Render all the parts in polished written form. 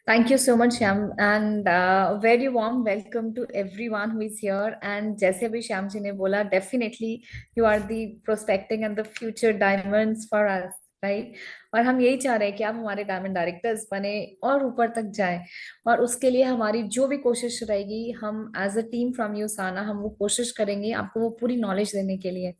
Thank you so much, Shyam, and very warm welcome to everyone who is here. And जैसे अभी श्याम जी ने बोला, definitely you are the prospecting and the future diamonds for us, right? और हम यही चाह रहे हैं कि आप हमारे डायमंड डायरेक्टर्स बने और ऊपर तक जाएं। और उसके लिए हमारी जो भी कोशिश रहेगी, हम एज अ टीम फ्रॉम यूसाना हम वो कोशिश करेंगे आपको वो पूरी नॉलेज देने के लिए।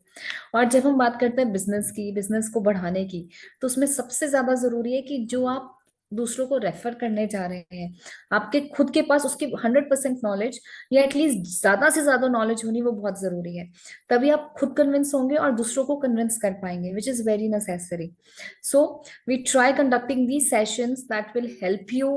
और जब हम बात करते हैं बिजनेस की, बिजनेस को बढ़ाने की, तो उसमें सबसे ज्यादा जरूरी है कि जो आप दूसरों को रेफर करने जा रहे हैं, आपके खुद के पास उसकी 100% नॉलेज या एटलीस्ट ज्यादा से ज्यादा नॉलेज होनी वो बहुत जरूरी है। तभी आप खुद कन्विंस होंगे और दूसरों को कन्विंस कर पाएंगे, which is very necessary. So we try conducting these sessions that will help you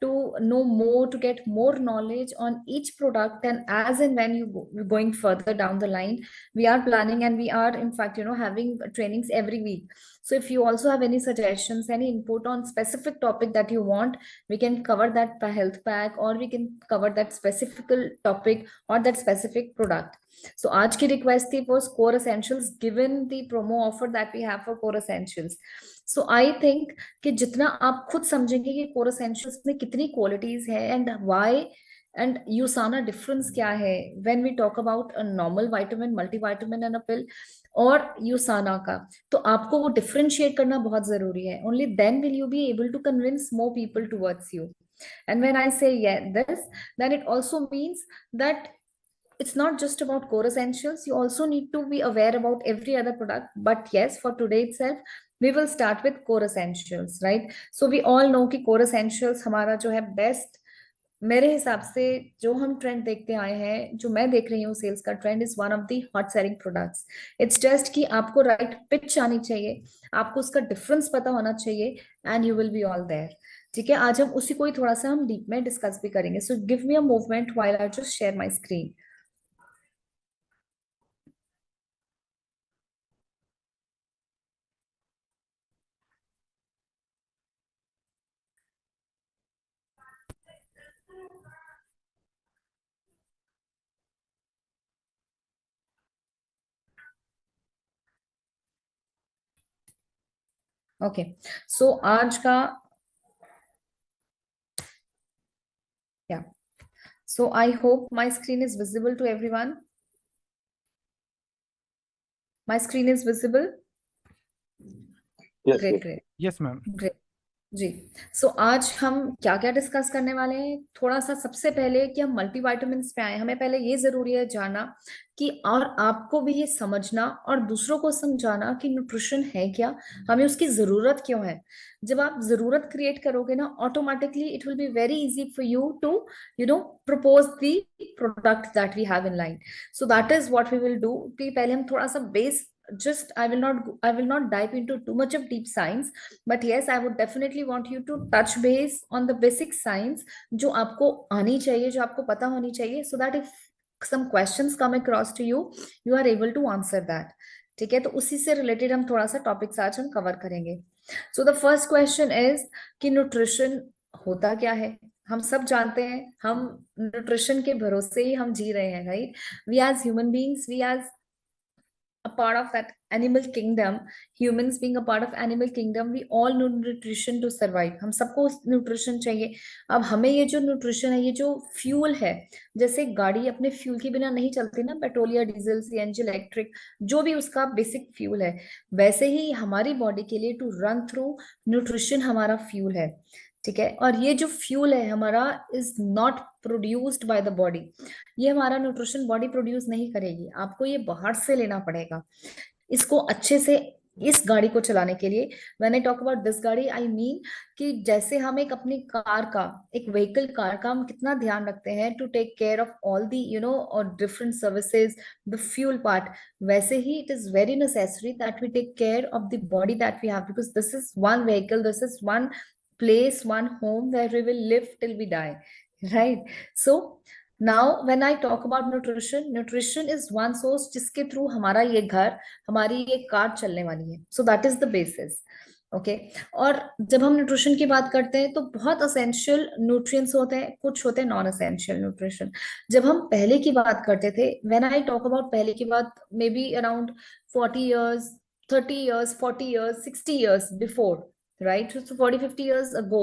to know more, to get more knowledge on each product, and as and when you're going further down the line, we are planning and we are in fact having trainings every week. So if you also have any suggestions, any input on specific topic that you want, we can cover that health pack, or we can cover that specific topic or that specific product. So आज की request थी was core essentials, given the promo offer that we have for core essentials. So I think कि जितना आप खुद समझेंगे कि core essentials में कितनी qualities है and why and यूसाना डिफरेंस क्या है when we talk about a normal vitamin, multivitamin and a pill, और यूसाना का, तो आपको वो डिफरेंशिएट करना बहुत जरूरी है। Only then will you be able to convince more people towards you. And when I say yeah this, then it also means that it's not just about core essentials, you also need to be aware about every other product. But yes, for today itself we will start with core essentials, right? So we all know कि core essentials हमारा जो है best, मेरे हिसाब से जो हम trend देखते आए हैं, जो मैं देख रही हूँ सेल्स का trend, is one of the hot selling products. It's just कि आपको राइट पिच आनी चाहिए, आपको उसका डिफरेंस पता होना चाहिए, and you will be all there. ठीक है, आज हम उसी को ही थोड़ा सा हम डीप में डिस्कस भी करेंगे। So give me a movement while I just share my screen. Okay, so आज का, या, so I hope my screen is visible to everyone. My screen is visible. Yes, Great, yes. great, yes ma'am. great. जी। सो आज हम क्या क्या discuss करने वाले हैं, थोड़ा सा सबसे पहले कि हम मल्टीविटामिन्स पे आए, हमें पहले ये जरूरी है जानना कि, और आपको भी ये समझना और दूसरों को समझाना कि न्यूट्रिशन है क्या, हमें उसकी जरूरत क्यों है। जब आप जरूरत क्रिएट करोगे ना, automatically it will be very easy for you to propose the product that we have in line. So that is what we will do कि पहले हम थोड़ा सा base, just I will not dive into too much of deep science, but yes, I would definitely want you to touch base on the basic science जो आपको आनी चाहिए, जो आपको पता होनी चाहिए, so that if some questions come across to you, you are able to answer that। ठीक है, तो उसी से रिलेटेड हम थोड़ा सा टॉपिक्स आज हम कवर करेंगे। So the first question is कि न्यूट्रिशन होता क्या है। हम सब जानते हैं, हम न्यूट्रिशन के भरोसे ही हम जी रहे हैं, right? We as human beings, we as a part of that animal kingdom, humans being a part of animal kingdom, we all need nutrition to survive। हम सबको न्यूट्रिशन चाहिए। अब हमें ये जो न्यूट्रिशन है, ये जो फ्यूल है, जैसे गाड़ी अपने फ्यूल के बिना नहीं चलती ना, पेट्रोल या डीजल, सीएनजी, इलेक्ट्रिक, जो भी उसका बेसिक फ्यूल है, वैसे ही हमारी बॉडी के लिए टू रन थ्रू, न्यूट्रिशन हमारा फ्यूल है। ठीक है, और ये जो फ्यूल है हमारा is not produced by the body. ये हमारा न्यूट्रिशन बॉडी प्रोड्यूस नहीं करेगी, आपको ये बाहर से लेना पड़ेगा इसको अच्छे से। इस गाड़ी को चलाने के लिए, when I talk about this गाड़ी, आई मीन कि जैसे हम एक अपनी कार का, एक व्हीकल कार का हम कितना ध्यान रखते हैं to take care of all the और different services, the fuel part, वैसे ही it is very necessary that we take care of the body that we have, because this is one vehicle, this is one place, one home where we will live till we die, right? So now when I talk about nutrition, nutrition is one source जिसके through हमारा ये घर, हमारी ये car चलने वाली है। So that is the basis, okay. और जब हम न्यूट्रिशन की बात करते हैं तो बहुत असेंशियल न्यूट्रिएंट्स होते हैं, कुछ होते हैं नॉन असेंशियल न्यूट्रिशन। जब हम पहले की बात करते थे, व्हेन आई टॉक अबाउट पहले की बात, may be around 40 years, 30 years, 40 years, 60 years before, right. So 40-50 years ago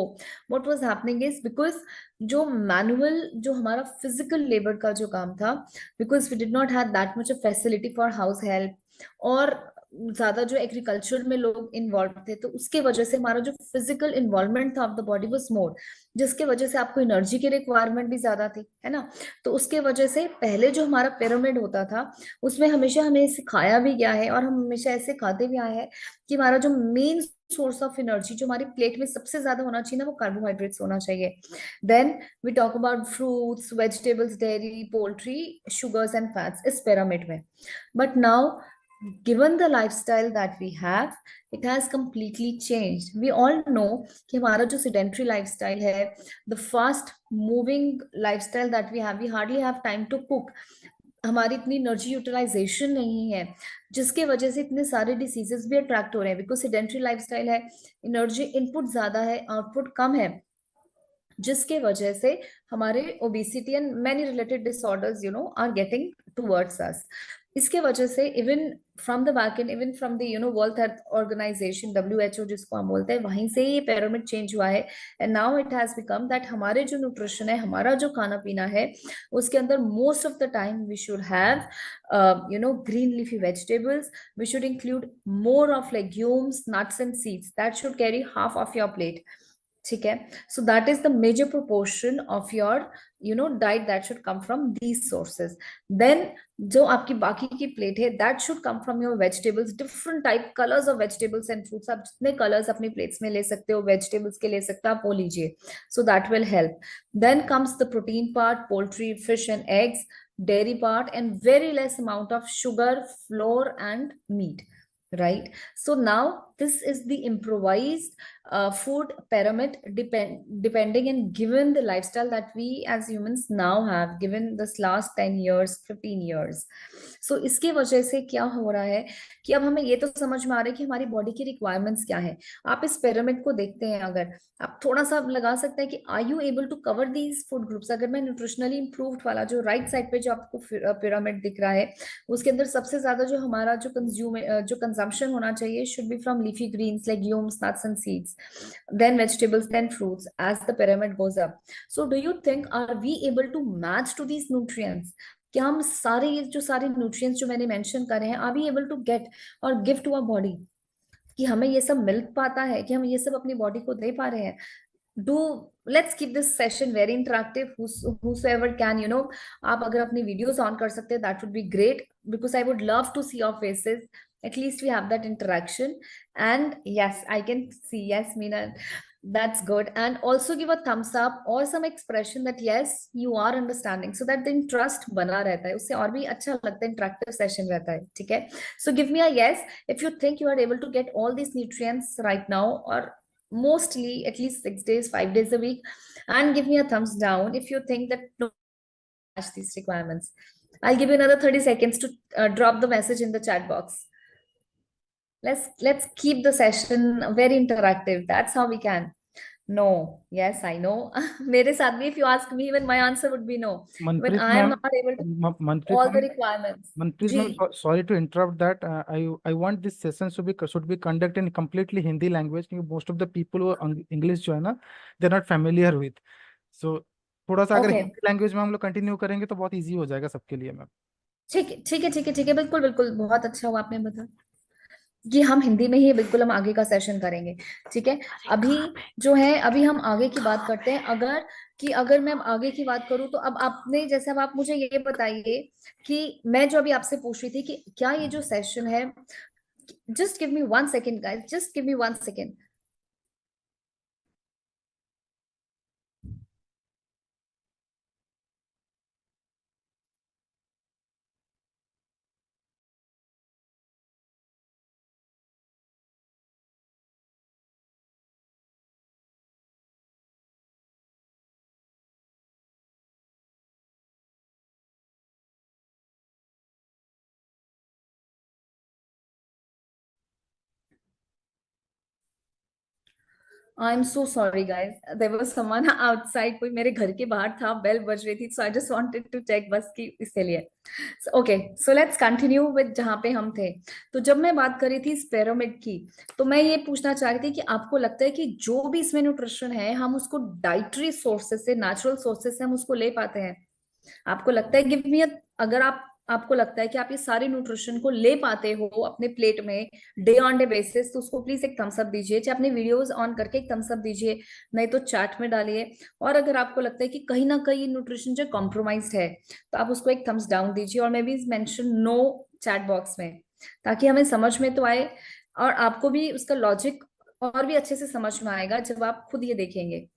what was happening is because जो मैनुअल जो हमारा फिजिकल लेबर का जो काम था, because we did not have that much of facility for house help, और ज्यादा जो एग्रीकल्चर में लोग इन्वॉल्व थे, तो उसके वजह से हमारा जो फिजिकल इन्वॉल्वमेंट था of the body was more, जिसके वजह से आपको एनर्जी की रिक्वायरमेंट भी ज्यादा थी, है ना। तो उसके वजह से पहले जो हमारा पिरामिड होता था उसमें हमेशा हमें सिखाया भी गया है और हम हमेशा ऐसे खाते भी आए हैं कि हमारा जो मेन सोर्स ऑफ एनर्जी जो हमारी प्लेट में सबसे ज्यादा होना चाहिए ना, वो कार्बोहाइड्रेट्स होना चाहिए। Then we talk about fruits, vegetables, dairy, poultry, sugars and fats इस पिरामिड में। But now given the lifestyle that we have, it has completely changed. We all know कि हमारा जो sedentary lifestyle है, the fast moving lifestyle that we have, we hardly have time to cook, हमारी इतनी energy utilisation नहीं है, जिसके वजह से इतने सारे डिसीजेस भी अट्रैक्ट हो रहे हैं, बिकॉज सेडेंट्री लाइफस्टाइल है, एनर्जी इनपुट ज्यादा है, आउटपुट कम है, जिसके वजह से हमारे obesity and many related disorders are getting towards us. इसके वजह से even from the back end, even from the world health organization WHO जिसको हम बोलते हैं, वहीं से ये पिरामिड चेंज हुआ है। And now it has become that हमारे जो न्यूट्रिशन है, हमारा जो खाना पीना है, उसके अंदर most of the time we should have green leafy vegetables, we should include more of legumes, nuts and seeds, that should carry half of your plate. ठीक है। So that is the major proportion of your diet that should come from these sources. Then जो आपकी बाकी की plate है, that should come from your vegetables, different type colours of vegetables and fruits, आप जितने colours अपनी plates में ले सकते हो वेजिटेबल्स के ले सकते हो, आप वो लीजिए, so that will help. Then comes the protein part, poultry, fish and eggs, dairy part, and very less amount of sugar, flour and meat, right? So now this is the improvised food pyramid, depending and given the lifestyle that we as humans now have, given this last 10 years 15 years। so इसके वजह से क्या हो रहा है कि अब हमें ये तो समझ में आ रहा है कि हमारी बॉडी की रिक्वायरमेंट्स क्या है। आप इस पिरामिड को देखते हैं, अगर आप थोड़ा सा लगा सकते हैं कि are you able to cover these food groups. अगर मैं न्यूट्रिशनली इंप्रूव्ड वाला जो राइट साइड पे जो आपको पिरामिड दिख रहा है, उसके अंदर सबसे ज्यादा जो हमारा जो कंजम्पशन होना चाहिए should be from leafy greens, legumes, nuts and seeds, then vegetables, then fruits, as the pyramid goes up। so do you think are we able to match to these nutrients? क्या हम सारे ये जो सारे nutrients जो मैंने mention करे हैं, are we able to get और गिव टू आवर बॉडी, कि हमें ये सब मिल पाता है, कि हम ये सब अपनी बॉडी को दे पा रहे हैं? Do let's keep this session very interactive, whosoever can, आप अगर अपनी वीडियोस ऑन कर सकते हैं that would be great, because I would love to see your faces, at least we have that interaction। and yes, I can see, yes Meena, that's good, and also give a thumbs up or some expression that yes you are understanding, so that the interest बना रहता है, उससे और भी अच्छा लगता है, interactive session रहता है। ठीक है। so give me a yes if you think you are able to get all these nutrients right now, or mostly at least 6 days 5 days a week, and give me a thumbs down if you think that no match these requirements। I'll give you another 30 seconds to drop the message in the chat box। Let's keep the session very interactive, that's how we can। no, yes I know। मेरे साथ भी if you ask me, even my answer would be no, when Manpreet I am ma'am, not able to Manpreet all the ma'am, requirements। Manpreet ji. ma'am, sorry to interrupt that. I want this session should be conducted in completely Hindi language क्योंकि most of the people who are English जो है ना, they're not familiar with. So थोड़ा सा अगर okay, Hindi language में हम लोग कंटिन्यू करेंगे तो बहुत इजी हो जाएगा सबके लिए मैम। ठीक है ठीक है ठीक है ठीक है, बिल्कुल बिल्कुल, बहुत अच्छा हुआ आपने बताया कि हम हिंदी में ही बिल्कुल हम आगे का सेशन करेंगे। ठीक है। अभी जो है, अभी हम आगे की बात करते हैं। अगर मैं अब आगे की बात करूं, तो अब आपने जैसे, अब आप मुझे ये बताइए कि मैं जो अभी आपसे पूछ रही थी कि क्या ये जो सेशन है, just give me 1 second guys, just give me 1 second. I am so sorry guys, there was someone outside, कोई मेरे घर के बाहर था, बेल बज रही थी, so I just wanted to check बस की इसलिए। Okay, so let's continue with जहां पे हम थे। तो जब मैं बात कर रही थी इस पिरामिड की, तो मैं ये पूछना चाह रही थी कि आपको लगता है कि जो भी इसमें न्यूट्रिशन है हम उसको डाइटरी सोर्सेस से, नेचुरल सोर्सेस से हम उसको ले पाते हैं? आपको लगता है, गिव मी, अगर आपको लगता है कि आप ये सारे न्यूट्रिशन को ले पाते हो अपने प्लेट में डे ऑन डे बेसिस, तो उसको प्लीज एक थम्स अप दीजिए, चाहे अपने वीडियोस ऑन करके एक थम्स अप दीजिए, नहीं तो चैट में डालिए। और अगर आपको लगता है कि कहीं ना कहीं न्यूट्रिशन जो कॉम्प्रोमाइज्ड है, तो आप उसको एक थम्स डाउन दीजिए, और मे बी मेंशन नो चैट बॉक्स में, ताकि हमें समझ में तो आए और आपको भी उसका लॉजिक और भी अच्छे से समझ में आएगा जब आप खुद ये देखेंगे।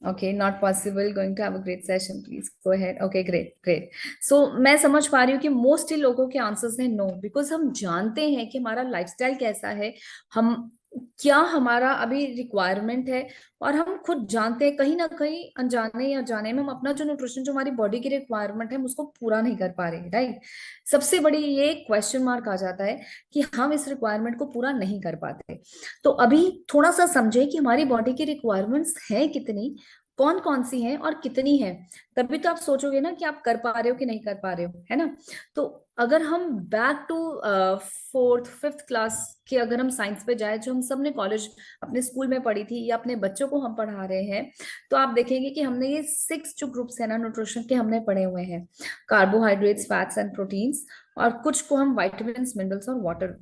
Okay, not possible. Going to have a great session. Please go ahead. Okay, great, great. So मैं समझ पा रही हूँ कि मोस्टली लोगों के आंसर्स हैं नो, बिकॉज हम जानते हैं कि हमारा लाइफस्टाइल कैसा है, हम क्या हमारा अभी रिक्वायरमेंट है, और हम खुद जानते हैं कहीं ना कहीं अनजाने या जाने में हम अपना जो न्यूट्रिशन, जो हमारी बॉडी की रिक्वायरमेंट है, हम उसको पूरा नहीं कर पा रहे, राइट? सबसे बड़ी ये क्वेश्चन मार्क आ जाता है कि हम इस रिक्वायरमेंट को पूरा नहीं कर पाते। तो अभी थोड़ा सा समझे कि हमारी बॉडी की रिक्वायरमेंट्स हैं कितनी, कौन कौन सी हैं और कितनी है, तभी तो आप सोचोगे ना कि आप कर पा रहे हो कि नहीं कर पा रहे हो, है ना? तो अगर हम back to fourth fifth class के, अगर हम साइंस पे जाए, जो हम सब ने कॉलेज अपने स्कूल में पढ़ी थी या अपने बच्चों को हम पढ़ा रहे हैं, तो आप देखेंगे कि हमने ये 6 जो ग्रुप्स है ना न्यूट्रिशन के, हमने पढ़े हुए हैं। कार्बोहाइड्रेट्स, फैट्स एंड प्रोटीन्स, और कुछ को हम वाइटामिन, मिनरल्स और वाटर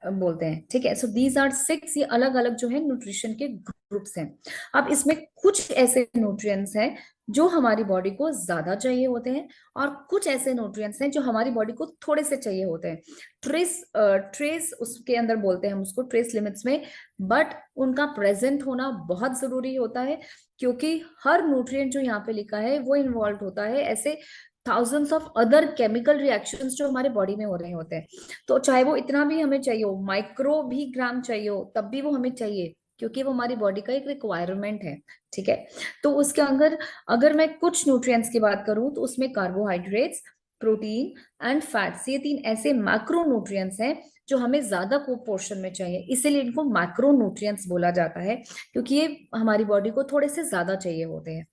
बोलते हैं, ठीक है? सो दीज आर 6, ये अलग अलग जो है न्यूट्रिशन के ग्रुप्स हैं। अब इसमें कुछ ऐसे न्यूट्रिएंट्स हैं जो हमारी बॉडी को ज्यादा चाहिए होते हैं, और कुछ ऐसे न्यूट्रिएंट्स हैं जो हमारी बॉडी को थोड़े से चाहिए होते हैं। ट्रेस ट्रेस उसके अंदर बोलते हैं हम उसको, ट्रेस लिमिट्स में, बट उनका प्रेजेंट होना बहुत जरूरी होता है, क्योंकि हर न्यूट्रिएंट जो यहाँ पे लिखा है वो इन्वॉल्व होता है ऐसे thousands of other chemical reactions जो हमारे बॉडी में हो रहे होते हैं। तो चाहे वो इतना भी हमें चाहिए हो, माइक्रो भी ग्राम चाहिए हो, तब भी वो हमें चाहिए, क्योंकि वो हमारी बॉडी का एक रिक्वायरमेंट है, ठीक है? तो उसके अंदर अगर मैं कुछ न्यूट्रिएंट्स की बात करूं, तो उसमें कार्बोहाइड्रेट्स, प्रोटीन एंड फैट्स, ये 3 ऐसे मैक्रो न्यूट्रिएंट्स हैं जो हमें ज्यादा को पोर्शन में चाहिए, इसीलिए इनको मैक्रो न्यूट्रिएंट्स बोला जाता है, क्योंकि ये हमारी बॉडी को थोड़े से ज्यादा चाहिए होते हैं।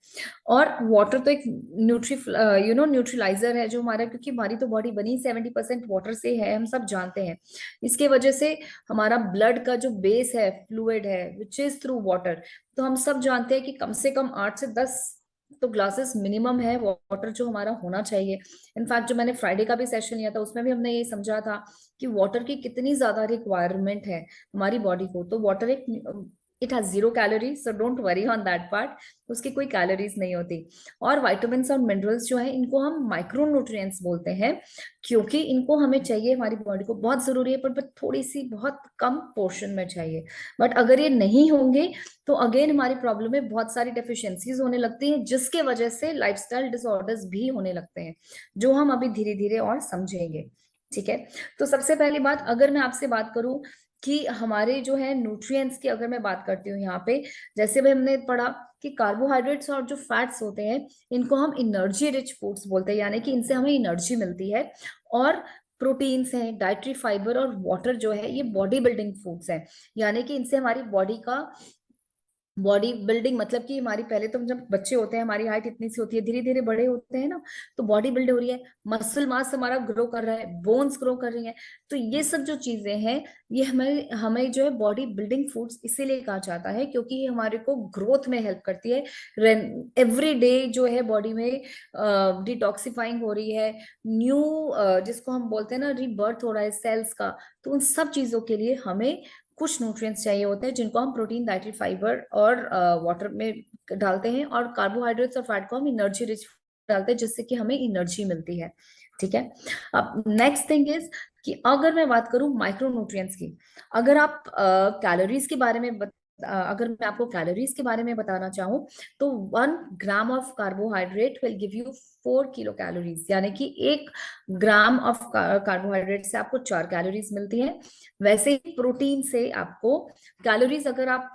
और वाटर तो एक न्यूट्रलाइजर है जो हमारा, क्योंकि हमारी तो बॉडी बनी 70% वाटर से है, हम सब जानते हैं। इसके वजह से हमारा ब्लड का जो बेस है, फ्लूइड है, विच इज थ्रू वाटर। तो हम सब जानते हैं कि कम से कम 8 से 10 तो ग्लासेस मिनिमम है वाटर जो हमारा होना चाहिए। इनफैक्ट जो मैंने फ्राइडे का भी सेशन लिया था, उसमें भी हमने ये समझा था कि वाटर की कितनी ज्यादा रिक्वायरमेंट है हमारी बॉडी को। तो वाटर एक, it has 0 calorie, so don't worry on that part, उसकी कोई कैलोरीज नहीं होती। और वाइटामिन और मिनरल्स जो है, इनको हम माइक्रो न्यूट्रिएंट्स बोलते हैं, क्योंकि इनको हमें चाहिए, हमारी बॉडी को बहुत जरूरी है, पर थोड़ी सी बहुत कम पोर्शन में चाहिए। बट अगर ये नहीं होंगे, तो अगेन हमारी प्रॉब्लम में बहुत सारी डेफिशिएंसीज होने लगती हैं, जिसके वजह से लाइफस्टाइल डिसऑर्डर्स भी होने लगते हैं, जो हम अभी धीरे धीरे और समझेंगे, ठीक है? तो सबसे पहली बात, अगर मैं आपसे बात करूं कि हमारे जो है न्यूट्रिएंट्स की, अगर मैं बात करती हूँ यहाँ पे, जैसे भी हमने पढ़ा कि कार्बोहाइड्रेट्स और जो फैट्स होते हैं, इनको हम एनर्जी रिच फूड्स बोलते हैं, यानी कि इनसे हमें एनर्जी मिलती है। और प्रोटीन्स हैं, डाइटरी फाइबर और वाटर जो है, ये बॉडी बिल्डिंग फूड्स हैं, यानी कि इनसे हमारी बॉडी का, बॉडी बिल्डिंग मतलब कि हमारी, पहले तो हम जब बच्चे होते हैं हमारी हाइट इतनी सी होती है, धीरे धीरे बड़े होते हैं ना, तो बॉडी बिल्ड हो रही है, मसल मास हमारा ग्रो कर रहा है, बोन्स ग्रो कर रही हैं। तो ये सब जो चीजें हैं, ये हमें हमें जो है बॉडी बिल्डिंग फूड्स इसीलिए कहा जाता है, क्योंकि ये हमारे को ग्रोथ में हेल्प करती है। एवरी डे जो है बॉडी में डिटॉक्सिफाइंग हो रही है, न्यू जिसको हम बोलते हैं ना, रीबर्थ हो रहा है सेल्स का। तो उन सब चीजों के लिए हमें कुछ न्यूट्रिएंट्स चाहिए होते हैं, जिनको हम प्रोटीन, डाइटरी फाइबर और वाटर में डालते हैं, और कार्बोहाइड्रेट्स और फैट को हम एनर्जी रिच डालते हैं, जिससे कि हमें एनर्जी मिलती है, ठीक है? अब नेक्स्ट थिंग इज कि अगर मैं बात करूं माइक्रो न्यूट्रिएंट्स की, अगर आप कैलोरीज के बारे में अगर मैं आपको कैलोरीज के बारे में बताना चाहूँ, तो 1 gram of carbohydrate will give you 4 kilo calories, यानी कि 1 ग्राम ऑफ कार्बोहाइड्रेट से आपको 4 कैलोरीज मिलती है। वैसे ही प्रोटीन से आपको कैलोरीज, अगर आप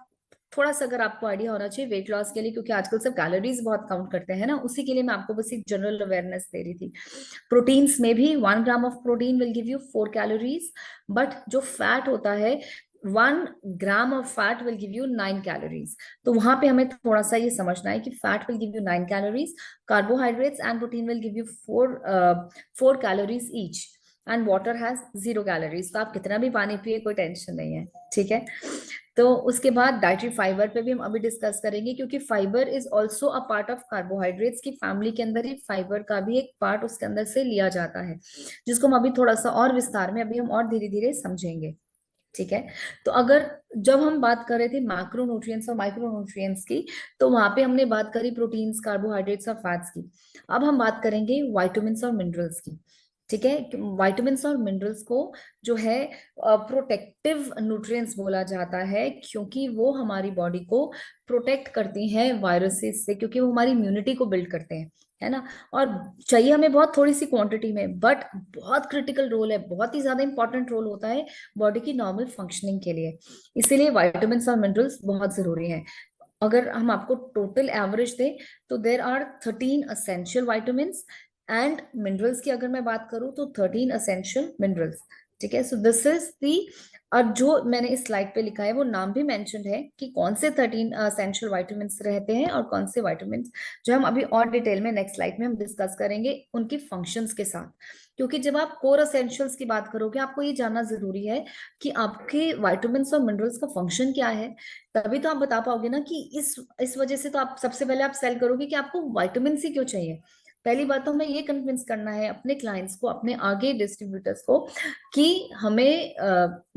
थोड़ा सा, अगर आपको आइडिया होना चाहिए वेट लॉस के लिए, क्योंकि आजकल सब कैलोरीज बहुत काउंट करते हैं ना, उसी के लिए मैं आपको बस एक जनरल अवेयरनेस दे रही थी। प्रोटीन्स में भी 1 gram of protein will give you 4 calories, but जो फैट होता है, 1 gram of fat will give you 9 calories. तो वहां पे हमें थोड़ा सा ये समझना है कि fat will give you 9 calories, carbohydrates and protein will give you 4 calories each, and water has 0 calories. तो आप कितना भी पानी पिए कोई टेंशन नहीं है, ठीक है। तो उसके बाद डाइटरी फाइबर पे भी हम अभी डिस्कस करेंगे, क्योंकि fibre is also a part of carbohydrates की फैमिली के अंदर ही फाइबर का भी एक पार्ट उसके अंदर से लिया जाता है, जिसको हम अभी थोड़ा सा और विस्तार में अभी हम और धीरे धीरे समझेंगे, ठीक है। तो अगर जब हम बात कर रहे थे मैक्रो न्यूट्रिएंट्स और माइक्रो न्यूट्रिएंट्स की, तो वहां पे हमने बात करी प्रोटीन्स, कार्बोहाइड्रेट्स और फैट्स की। अब हम बात करेंगे वाइटामिन्स और मिनरल्स की, ठीक है। वाइटामिन्स और मिनरल्स को जो है प्रोटेक्टिव न्यूट्रिएंट्स बोला जाता है, क्योंकि वो हमारी बॉडी को प्रोटेक्ट करती हैं वायरसेस से, क्योंकि वो हमारी इम्यूनिटी को बिल्ड करते हैं, है ना। और चाहिए हमें बहुत थोड़ी सी क्वांटिटी में, बट बहुत क्रिटिकल रोल है, बहुत ही ज्यादा इंपॉर्टेंट रोल होता है बॉडी की नॉर्मल फंक्शनिंग के लिए। इसीलिए विटामिन्स और मिनरल्स बहुत जरूरी हैं। अगर हम आपको टोटल एवरेज दें तो there are 13 essential vitamins, and minerals की अगर मैं बात करूं तो 13 असेंशियल मिनरल्स, ठीक है। सो दिस इज दी, और जो मैंने इस स्लाइड पे लिखा है वो नाम भी मेंशन्ड है कि कौन से 13 असेंशियल विटामिन्स रहते हैं और कौन से विटामिन्स, जो हम अभी और डिटेल में नेक्स्ट स्लाइड में हम डिस्कस करेंगे उनकी फंक्शंस के साथ। क्योंकि जब आप कोर एसेंशियल्स की बात करोगे, आपको ये जानना जरूरी है कि आपके विटामिन्स और मिनरल्स का फंक्शन क्या है, तभी तो आप बता पाओगे ना कि इस वजह से तो आप सबसे पहले आप सेल करोगे कि आपको विटामिन सी क्यों चाहिए। पहली बात तो हमें ये कन्विंस करना है अपने क्लाइंट्स को, अपने आगे डिस्ट्रीब्यूटर्स को, कि हमें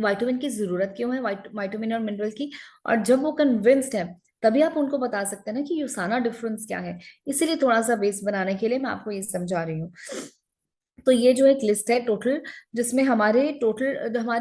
विटामिन की जरूरत क्यों है, विटामिन और मिनरल की। और जब वो कन्विंस्ड है, तभी आप उनको बता सकते हैं ना कि यूसाना डिफरेंस क्या है। इसीलिए थोड़ा सा बेस बनाने के लिए मैं आपको ये समझा रही हूँ। तो ये जो एक लिस्ट है टोटल, जिसमें हमारे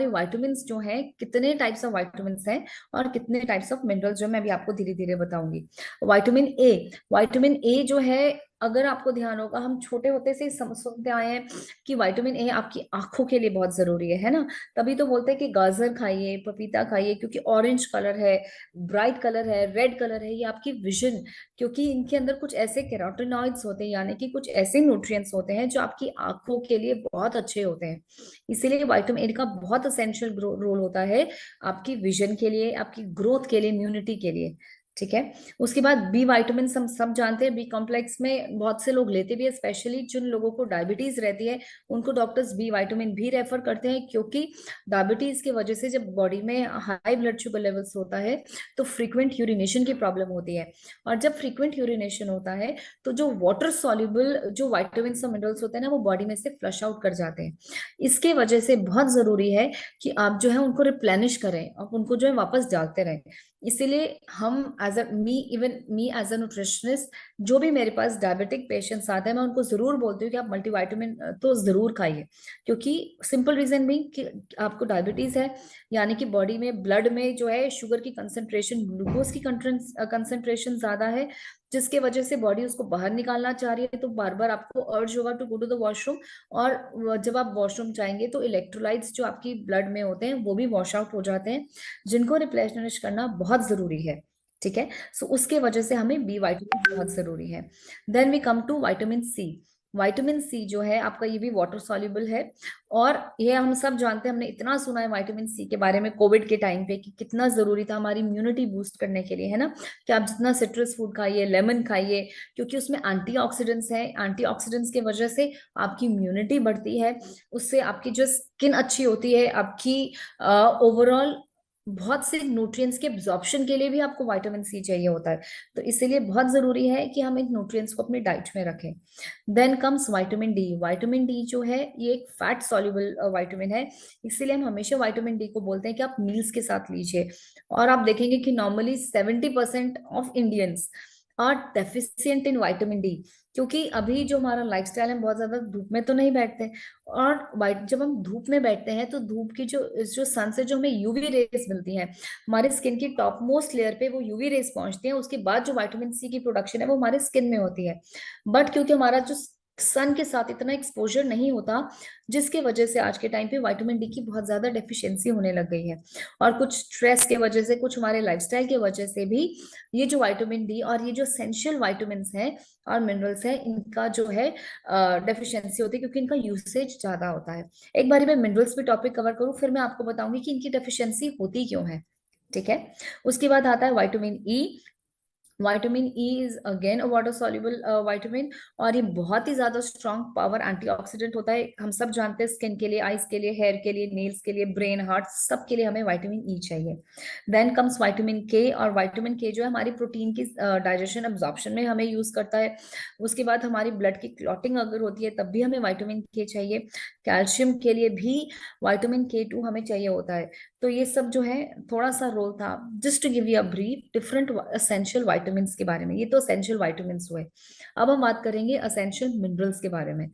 विटामिन्स जो हैं, कितने टाइप्स ऑफ विटामिन्स हैं और कितने टाइप्स ऑफ मिनरल्स, जो मैं अभी आपको धीरे धीरे बताऊंगी। विटामिन ए जो है, अगर आपको ध्यान होगा, हम छोटे होते से ही सुनते आए हैं कि विटामिन ए आपकी आंखों के लिए बहुत जरूरी है ना। तभी तो बोलते हैं कि गाजर खाइए, पपीता खाइए, क्योंकि ऑरेंज कलर है, ब्राइट कलर है, रेड कलर है, ये आपकी विजन, क्योंकि इनके अंदर कुछ ऐसे कैरोटीनॉइड्स होते हैं, यानी कि कुछ ऐसे न्यूट्रिएंट्स होते हैं जो आपकी आंखों के लिए बहुत अच्छे होते हैं। इसीलिए विटामिन ए का बहुत असेंशियल रोल होता है आपकी विजन के लिए, आपकी ग्रोथ के लिए, इम्यूनिटी के लिए, ठीक है। उसके बाद बी विटामिन हम सब जानते हैं, बी कॉम्प्लेक्स में बहुत से लोग लेते भी है, स्पेशली जिन लोगों को डायबिटीज रहती है उनको डॉक्टर्स बी विटामिन भी रेफर करते हैं, क्योंकि डायबिटीज की वजह से जब बॉडी में हाई ब्लड शुगर लेवल्स होता है तो फ्रीक्वेंट यूरिनेशन की प्रॉब्लम होती है। और जब फ्रीक्वेंट यूरिनेशन होता है तो जो वाटर सॉल्युबल जो विटामिन और मिनरल्स होते हैं ना, वो बॉडी में से फ्लश आउट कर जाते हैं। इसके वजह से बहुत जरूरी है कि आप जो है उनको रिप्लेनिश करें, आप उनको जो है वापस डालते रहें। इसीलिए हम as a me as a nutritionist, जो भी मेरे पास डायबिटिक पेशेंट्स आते हैं, मैं उनको जरूर बोलती हूँ कि आप मल्टीविटामिन तो जरूर खाइए। क्योंकि सिंपल रीजन भी कि आपको डायबिटीज है, यानी कि बॉडी में, ब्लड में जो है शुगर की कंसंट्रेशन, ग्लूकोज की कंसंट्रेशन ज्यादा है, जिसके वजह से बॉडी उसको बाहर निकालना चाह रही है, तो बार बार आपको अर्ज होगा to go to the washroom. और जब आप वॉशरूम जाएंगे तो इलेक्ट्रोलाइट्स जो आपकी ब्लड में होते हैं वो भी वॉश आउट हो जाते हैं, जिनको रिप्लेनिश करना बहुत जरूरी है, ठीक है। सो उसके वजह से हमें बी विटामिन बहुत जरूरी है। Then we come to vitamin C. Vitamin C जो है आपका, ये भी वाटर सॉल्युबल है। और ये हम सब जानते हैं, हमने इतना सुना है विटामिन सी के बारे में कोविड के टाइम पे कि कितना जरूरी था हमारी इम्यूनिटी बूस्ट करने के लिए, है ना। कि आप जितना सिट्रस फूड खाइए, लेमन खाइए, क्योंकि उसमें एंटीऑक्सीडेंट्स हैं, एंटीऑक्सीडेंट्स की वजह से आपकी इम्यूनिटी बढ़ती है, उससे आपकी जो स्किन अच्छी होती है, आपकी ओवरऑल बहुत से न्यूट्रिएंट्स के एब्जॉर्प्शन के लिए भी आपको विटामिन सी चाहिए होता है। तो इसीलिए बहुत जरूरी है कि हम इन न्यूट्रिएंट्स को अपनी डाइट में रखें। Then comes vitamin D. Vitamin D जो है ये एक फैट सॉल्युबल विटामिन है, इसीलिए हम हमेशा विटामिन डी को बोलते हैं कि आप मील्स के साथ लीजिए। और आप देखेंगे कि normally 70% of Indians are deficient in vitamin D, क्योंकि अभी जो हमारा लाइफस्टाइल है, बहुत ज्यादा धूप में तो नहीं बैठते। और जब हम धूप में बैठते हैं तो धूप की जो जो सन से जो हमें यूवी रेस मिलती हैं, हमारे स्किन की टॉप मोस्ट लेयर पे वो यूवी रेस पहुंचती हैं, उसके बाद जो विटामिन सी की प्रोडक्शन है वो हमारे स्किन में होती है। बट क्योंकि हमारा जो सन के साथ इतना एक्सपोजर नहीं होता, जिसके वजह से आज के टाइम पे विटामिन डी की बहुत ज्यादा डेफिशिएंसी होने लग गई है। और कुछ स्ट्रेस के वजह से, कुछ हमारे लाइफस्टाइल के वजह से भी ये जो विटामिन डी और ये जो एसेंशियल विटामिन हैं और मिनरल्स हैं, इनका जो है डेफिशिएंसी होती है, क्योंकि इनका यूसेज ज्यादा होता है। एक बार मैं मिनरल्स पे टॉपिक कवर करूँ, फिर मैं आपको बताऊंगी कि इनकी डेफिशिएंसी होती क्यों है। ठीक है। उसके बाद आता है vitamin E. Vitamin E is again a water soluble vitamin, और ये बहुत ही ज्यादा स्ट्रॉन्ग पावर एंटीऑक्सीडेंट होता है। हम सब जानते हैं स्किन के लिए, आईज के लिए, हेयर के लिए, नेल्स के लिए, ब्रेन, हार्ट, सब के लिए हमें विटामिन ई चाहिए। देन कम्स विटामिन के, और विटामिन के जो है हमारी प्रोटीन की डाइजेशन एब्जॉर्प्शन में हमें यूज करता है। उसके बाद हमारी ब्लड की क्लॉटिंग अगर होती है तब भी हमें विटामिन के चाहिए। कैल्शियम के लिए भी विटामिन के टू हमें चाहिए होता है। तो ये सब जो है थोड़ा सा रोल था, just to give you a brief different essential vitamins के बारे में। ये तो एसेंशियल विटामिन्स हुए। अब हम बात करेंगे एसेंशियल मिनरल्स के बारे में।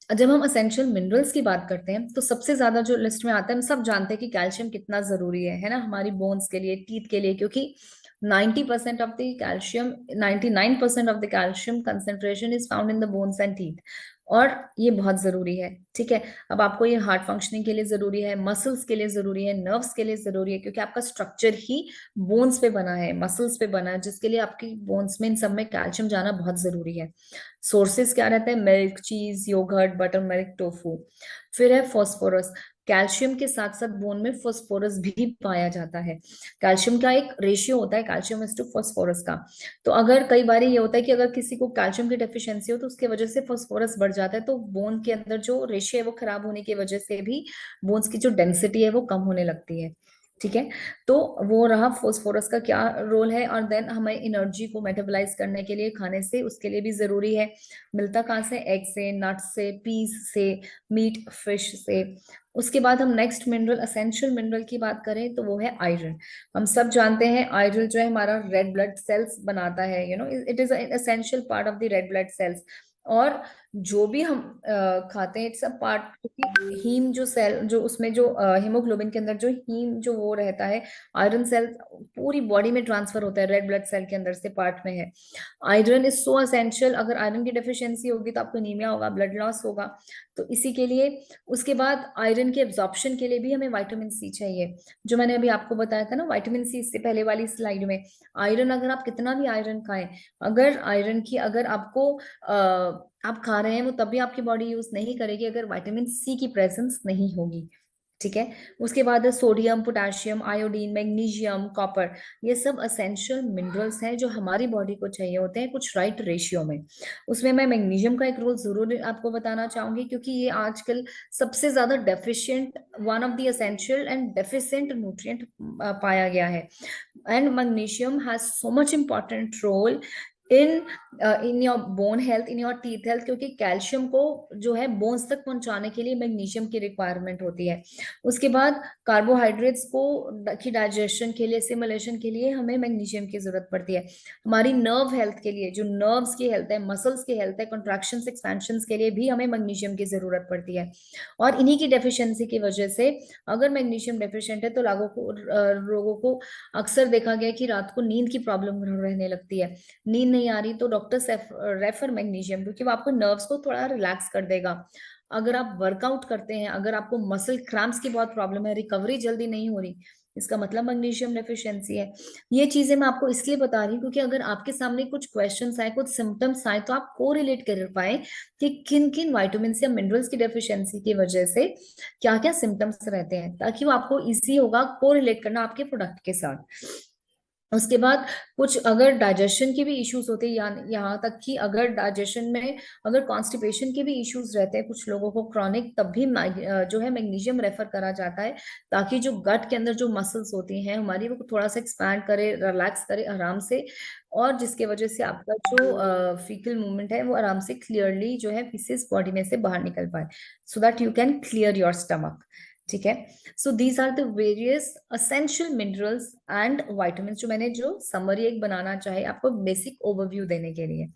जब हम एसेंशियल मिनरल्स की बात करते हैं तो सबसे ज्यादा जो लिस्ट में आता है, हम सब जानते हैं कि कैल्शियम कितना जरूरी है ना, हमारी बोन्स के लिए, टीथ के लिए, क्योंकि 90% of the calcium, 99% of the calcium concentration is found in the bones and teeth. और ये बहुत जरूरी है। ठीक है। अब आपको ये हार्ट फंक्शनिंग के लिए जरूरी है, मसल्स के लिए जरूरी है, नर्व्स के लिए जरूरी है, क्योंकि आपका स्ट्रक्चर ही बोन्स पे बना है, मसल्स पे बना है, जिसके लिए आपकी बोन्स में, इन सब में कैल्शियम जाना बहुत जरूरी है। सोर्सेस क्या रहते हैं? मिल्क, चीज, योगर्ट, बटर मिल्क, टोफू। फिर है फास्फोरस। कैल्शियम के साथ साथ बोन में फास्फोरस भी पाया जाता है। कैल्शियम का एक रेशियो होता है, कैल्शियम इज टू फास्फोरस का। तो अगर कई बार ये होता है कि अगर किसी को कैल्शियम की डेफिशिएंसी हो तो उसके वजह से फास्फोरस बढ़ जाता है, तो बोन के अंदर जो रेशियो है वो खराब होने की वजह से भी बोन्स की जो डेंसिटी है वो कम होने लगती है। ठीक है। तो वो रहा फास्फोरस का क्या रोल है। और देन हमें एनर्जी को मेटाबोलाइज करने के लिए खाने से, उसके लिए भी जरूरी है। मिलता कहाँ से? एग से, नट से, पीस से, मीट, फिश से। उसके बाद हम नेक्स्ट मिनरल, असेंशियल मिनरल की बात करें तो वो है आयरन। हम सब जानते हैं आयरन जो है हमारा रेड ब्लड सेल्स बनाता है, it is essential part of the red blood cells. और जो भी हम खाते हैं, इट्स अ पार्ट, क्योंकि हीम जो सेल, जो उसमें जो हीमोग्लोबिन के अंदर जो हीम जो वो रहता है, आयरन सेल पूरी बॉडी में ट्रांसफर होता है, रेड ब्लड सेल के अंदर से पार्ट में है। Iron is so essential. अगर आयरन की डेफिशिएंसी होगी तो आपको एनीमिया होगा, ब्लड लॉस होगा। तो इसी के लिए, उसके बाद आयरन के एब्जॉर्प्शन के लिए भी हमें विटामिन सी चाहिए, जो मैंने अभी आपको बताया था ना, विटामिन सी, इससे पहले वाली स्लाइड में। आयरन, अगर आप कितना भी आयरन खाएं, अगर आयरन की, अगर आपको आप खा रहे हैं वो, तब भी आपकी बॉडी यूज नहीं करेगी अगर विटामिन सी की प्रेजेंस नहीं होगी। ठीक है। उसके बाद है sodium, potassium, iodine, magnesium, copper. ये सब असेंशियल मिनरल्स हैं जो हमारी बॉडी को चाहिए होते हैं कुछ राइट रेशियो में। उसमें मैं मैग्नीशियम का एक रोल जरूर आपको बताना चाहूंगी, क्योंकि ये आजकल सबसे ज्यादा deficient, one of the essential and deficient nutrient पाया गया है। And magnesium has so much important role in in your bone health, in your teeth health, क्योंकि कैल्शियम को जो है बोन्स तक पहुंचाने के लिए मैग्नीशियम की रिक्वायरमेंट होती है। उसके बाद कार्बोहाइड्रेट्स को की डाइजेशन के लिए, सिमुलेशन के लिए हमें मैग्नीशियम की जरूरत पड़ती है। हमारी नर्व हेल्थ के लिए, जो नर्व्स की हेल्थ है, मसल्स की हेल्थ है, कॉन्ट्रैक्शन एक्सपेंशन के लिए भी हमें मैग्नीशियम की जरूरत पड़ती है। और इन्हीं की डेफिशिएंसी की वजह से, अगर मैग्नीशियम डेफिशिएंट है तो लोगों को अक्सर देखा गया कि रात को नींद की प्रॉब्लम रहने लगती है। नींद नहीं आ रही तो डॉक्टर रेफर मैग्नीशियम, क्योंकि वो आपको नर्व्स को थोड़ा रिलैक्स कर देगा। अगर आप वर्कआउट करते हैं, अगर आपको मसल क्रैम्प्स की बहुत प्रॉब्लम है, रिकवरी जल्दी नहीं हो रही, इसका मतलब मैग्नीशियम डेफिशिएंसी है। ये चीजें मैं आपको इसलिए बता रही हूँ क्योंकि अगर आपके सामने कुछ क्वेश्चंस आए, कुछ सिम्टम्स आए, तो आप को रिलेट कर पाए कि किन किन विटामिन या मिनरल्स की डेफिशिएंसी की वजह से क्या क्या सिम्टम्स रहते हैं, ताकि वो आपको इजी होगा को रिलेट करना आपके प्रोडक्ट के साथ। उसके बाद कुछ अगर डाइजेशन के भी इश्यूज होते हैं, यहाँ तक कि अगर डाइजेशन में, अगर कॉन्स्टिपेशन के भी इश्यूज रहते हैं कुछ लोगों को क्रॉनिक, तब भी जो है मैग्नीशियम रेफर करा जाता है, ताकि जो गट के अंदर जो मसल्स होती हैं हमारी, वो थोड़ा सा एक्सपैंड करे, रिलैक्स करे आराम से। और जिसके वजह से आपका जो फीकल मूवमेंट है वो आराम से क्लियरली जो है फीसेस बॉडी में से बाहर निकल पाए, so that you can clear your stomach. ठीक है। So these are the various essential minerals and vitamin, जो मैंने जो समरी एक बनाना चाहे आपको बेसिक ओवरव्यू देने के लिए।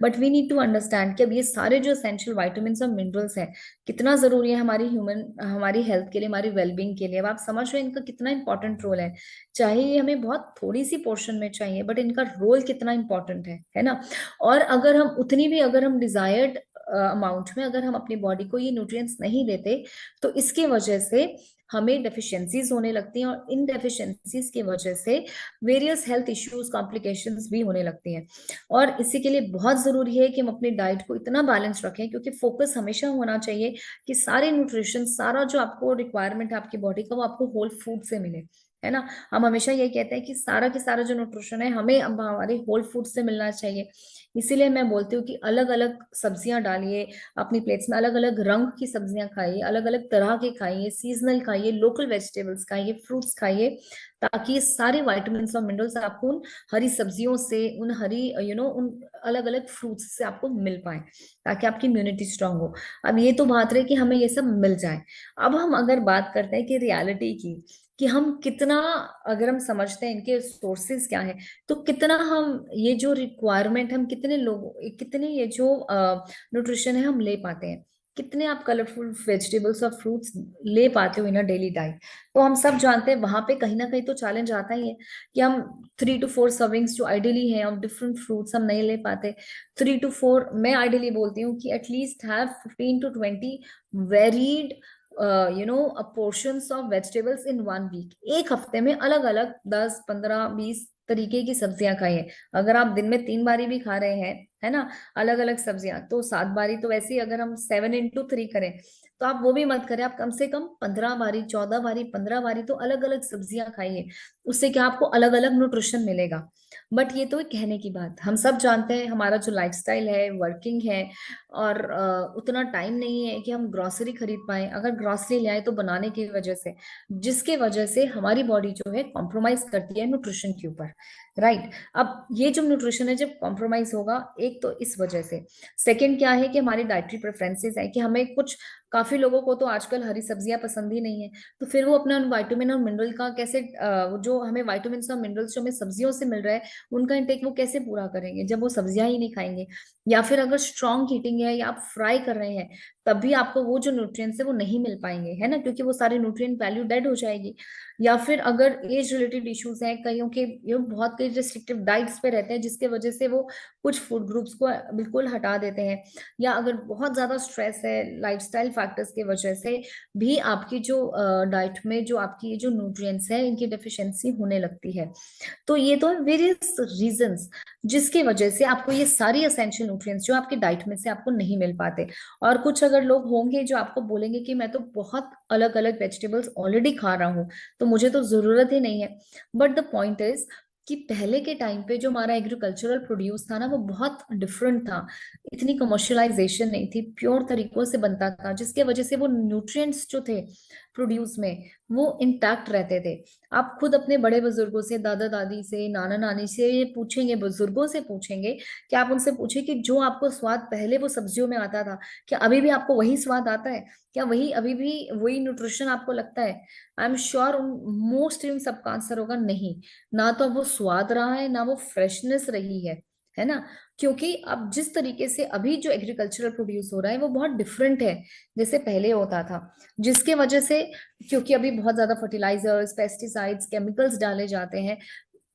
But we need to understand कि अब ये सारे जो असेंशियल वाइटामिन और मिनरल्स हैं कितना जरूरी है हमारी हमारी हेल्थ के लिए, हमारी वेलबींग के लिए। अब आप समझ रहे हैं इनका कितना इंपॉर्टेंट रोल है। चाहे ये हमें बहुत थोड़ी सी पोर्शन में चाहिए, बट इनका रोल कितना इंपॉर्टेंट है ना। और अगर हम उतनी भी, अगर हम डिजायर्ड अमाउंट में अगर हम अपनी बॉडी को ये न्यूट्रिएंट्स नहीं देते, तो इसकी वजह से हमें डेफिशिएंसीज होने लगती हैं, और इन डेफिशिएंसीज की वजह से वेरियस हेल्थ इश्यूज, कॉम्प्लिकेशंस भी होने लगती हैं। और इसी के लिए बहुत जरूरी है कि हम अपनी डाइट को इतना बैलेंस रखें, क्योंकि फोकस हमेशा होना चाहिए कि सारे न्यूट्रिशन, सारा जो आपको रिक्वायरमेंट है आपकी बॉडी का, वो आपको होल फूड से मिले, है ना। हम हमेशा यही कहते हैं कि सारा के सारा जो न्यूट्रिशन है हमें अब हमारे होल फूड से मिलना चाहिए। इसीलिए मैं बोलती हूँ कि अलग अलग सब्जियां डालिए अपनी प्लेट्स में, अलग अलग रंग की सब्जियां खाइए, अलग अलग तरह के खाइए, सीजनल खाइए, लोकल वेजिटेबल्स खाइए, फ्रूट्स खाइए, ताकि ये सारे वाइटामिन और मिनरल्स आपको उन हरी सब्जियों से, उन हरी उन अलग अलग फ्रूट्स से आपको मिल पाए, ताकि आपकी इम्यूनिटी स्ट्रांग हो। अब ये तो बात रही कि हमें ये सब मिल जाए। अब हम अगर बात करते हैं कि रियलिटी की, कि हम कितना, अगर हम समझते हैं इनके सोर्सेज क्या है, तो कितना हम ये जो रिक्वायरमेंट, हम कितने लोगों, कितने ये जो न्यूट्रिशन है हम ले पाते हैं, कितने आप कलरफुल वेजिटेबल्स और फ्रूट्स ले पाते हो इन अ डेली डाइट। तो हम सब जानते हैं वहां पे कहीं ना कहीं तो चैलेंज आता ही है कि हम 3 to 4 सर्विंग्स जो आइडियली है ऑफ डिफरेंट फ्रूट्स हम नहीं ले पाते। 3 to 4, मैं आइडियली बोलती हूँ कि at least have 15 to 20 varied portions of vegetables in 1 week. एक हफ्ते में अलग अलग 10 15 20 तरीके की सब्जियां खाइए। अगर आप दिन में 3 बारी भी खा रहे हैं, है ना, अलग अलग सब्जियां, तो 7 बारी, तो वैसे ही अगर हम 7 into 3 करें, तो आप वो भी मत करें, आप कम से कम 15 बारी, 14 बारी, 15 बारी तो अलग अलग सब्जियां खाइए। उससे क्या आपको अलग अलग न्यूट्रिशन मिलेगा। बट ये तो एक कहने की बात, हम सब जानते हैं हमारा जो लाइफस्टाइल है, वर्किंग है, और उतना टाइम नहीं है कि हम ग्रोसरी खरीद पाए। अगर ग्रोसरी ले आए तो बनाने की वजह से, जिसके वजह से हमारी बॉडी जो है कॉम्प्रोमाइज करती है न्यूट्रिशन के ऊपर, राइट। अब ये जो न्यूट्रिशन है जब कॉम्प्रोमाइज होगा, एक तो इस वजह से, सेकंड क्या है कि हमारी डाइटरी प्रेफरेंसेस है कि हमें कुछ, काफी लोगों को तो आजकल हरी सब्जियां पसंद ही नहीं है, तो फिर वो अपना विटामिन और मिनरल का कैसे, जो हमें विटामिन और मिनरल्स जो हमें सब्जियों से मिल रहा है उनका इंटेक वो कैसे पूरा करेंगे जब वो सब्जियां ही नहीं खाएंगे। या फिर अगर स्ट्रॉन्ग हीटिंग है या आप फ्राई कर रहे हैं, तब भी आपको वो जो न्यूट्रिएंट्स है वो नहीं मिल पाएंगे, है ना, क्योंकि वो सारे न्यूट्रिएंट वैल्यू डेड हो जाएगी। या फिर अगर एज रिलेटेड इश्यूज हैं, कईयों के ये बहुत कई रिस्ट्रिक्टिव डाइट्स पे रहते हैं, जिसके वजह से वो कुछ फूड ग्रुप्स को बिल्कुल हटा देते हैं। या अगर बहुत ज्यादा स्ट्रेस है लाइफस्टाइल फैक्टर्स की वजह से भी आपकी जो डाइट में जो आपकी ये जो न्यूट्रिएंट्स है इनकी डेफिशिएंसी होने लगती है। तो ये तो वेरियस रीजंस जिसकी वजह से आपको ये सारी एसेंशियल न्यूट्रिएंट्स जो आपकी डाइट में से आपको नहीं मिल पाते। और कुछ अगर लोग होंगे जो आपको बोलेंगे कि मैं तो बहुत अलग अलग वेजिटेबल्स ऑलरेडी खा रहा हूँ, तो मुझे तो जरूरत ही नहीं है। बट द पॉइंट इज कि पहले के टाइम पे जो हमारा एग्रीकल्चरल प्रोड्यूस था ना, वो बहुत डिफरेंट था। इतनी कमर्शियलाइजेशन नहीं थी, प्योर तरीकों से बनता था, जिसके वजह से वो न्यूट्रिएंट्स जो थे प्रोड्यूस में वो इंटैक्ट रहते थे। आप खुद अपने बड़े बुजुर्गों से, दादा दादी से, नाना नानी से ये पूछेंगे, बुजुर्गों से पूछेंगे, कि आप उनसे पूछे कि जो आपको स्वाद पहले वो सब्जियों में आता था, क्या अभी भी आपको वही स्वाद आता है? क्या वही अभी भी वही न्यूट्रिशन आपको लगता है? I am sure most in सबका आंसर होगा नहीं। ना तो अब वो स्वाद रहा है, ना वो फ्रेशनेस रही है ना। क्योंकि अब जिस तरीके से अभी जो एग्रीकल्चरल प्रोड्यूस हो रहा है वो बहुत डिफरेंट है जैसे पहले होता था, जिसके वजह से, क्योंकि अभी बहुत ज्यादा फर्टिलाइजर्स, पेस्टिसाइड्स, केमिकल्स डाले जाते हैं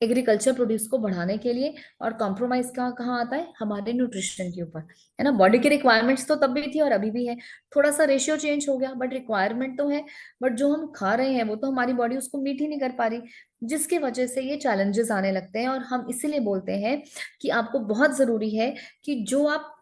एग्रीकल्चर प्रोड्यूस को बढ़ाने के लिए। और कॉम्प्रोमाइज कहाँ आता है? हमारे न्यूट्रिशन के ऊपर, है ना। बॉडी की रिक्वायरमेंट्स तो तब भी थी और अभी भी है, थोड़ा सा रेशियो चेंज हो गया, बट रिक्वायरमेंट तो है। बट जो हम खा रहे हैं वो तो हमारी बॉडी उसको मीट ही नहीं कर पा रही, जिसकी वजह से ये चैलेंजेस आने लगते हैं। और हम इसीलिए बोलते हैं कि आपको बहुत जरूरी है कि जो आप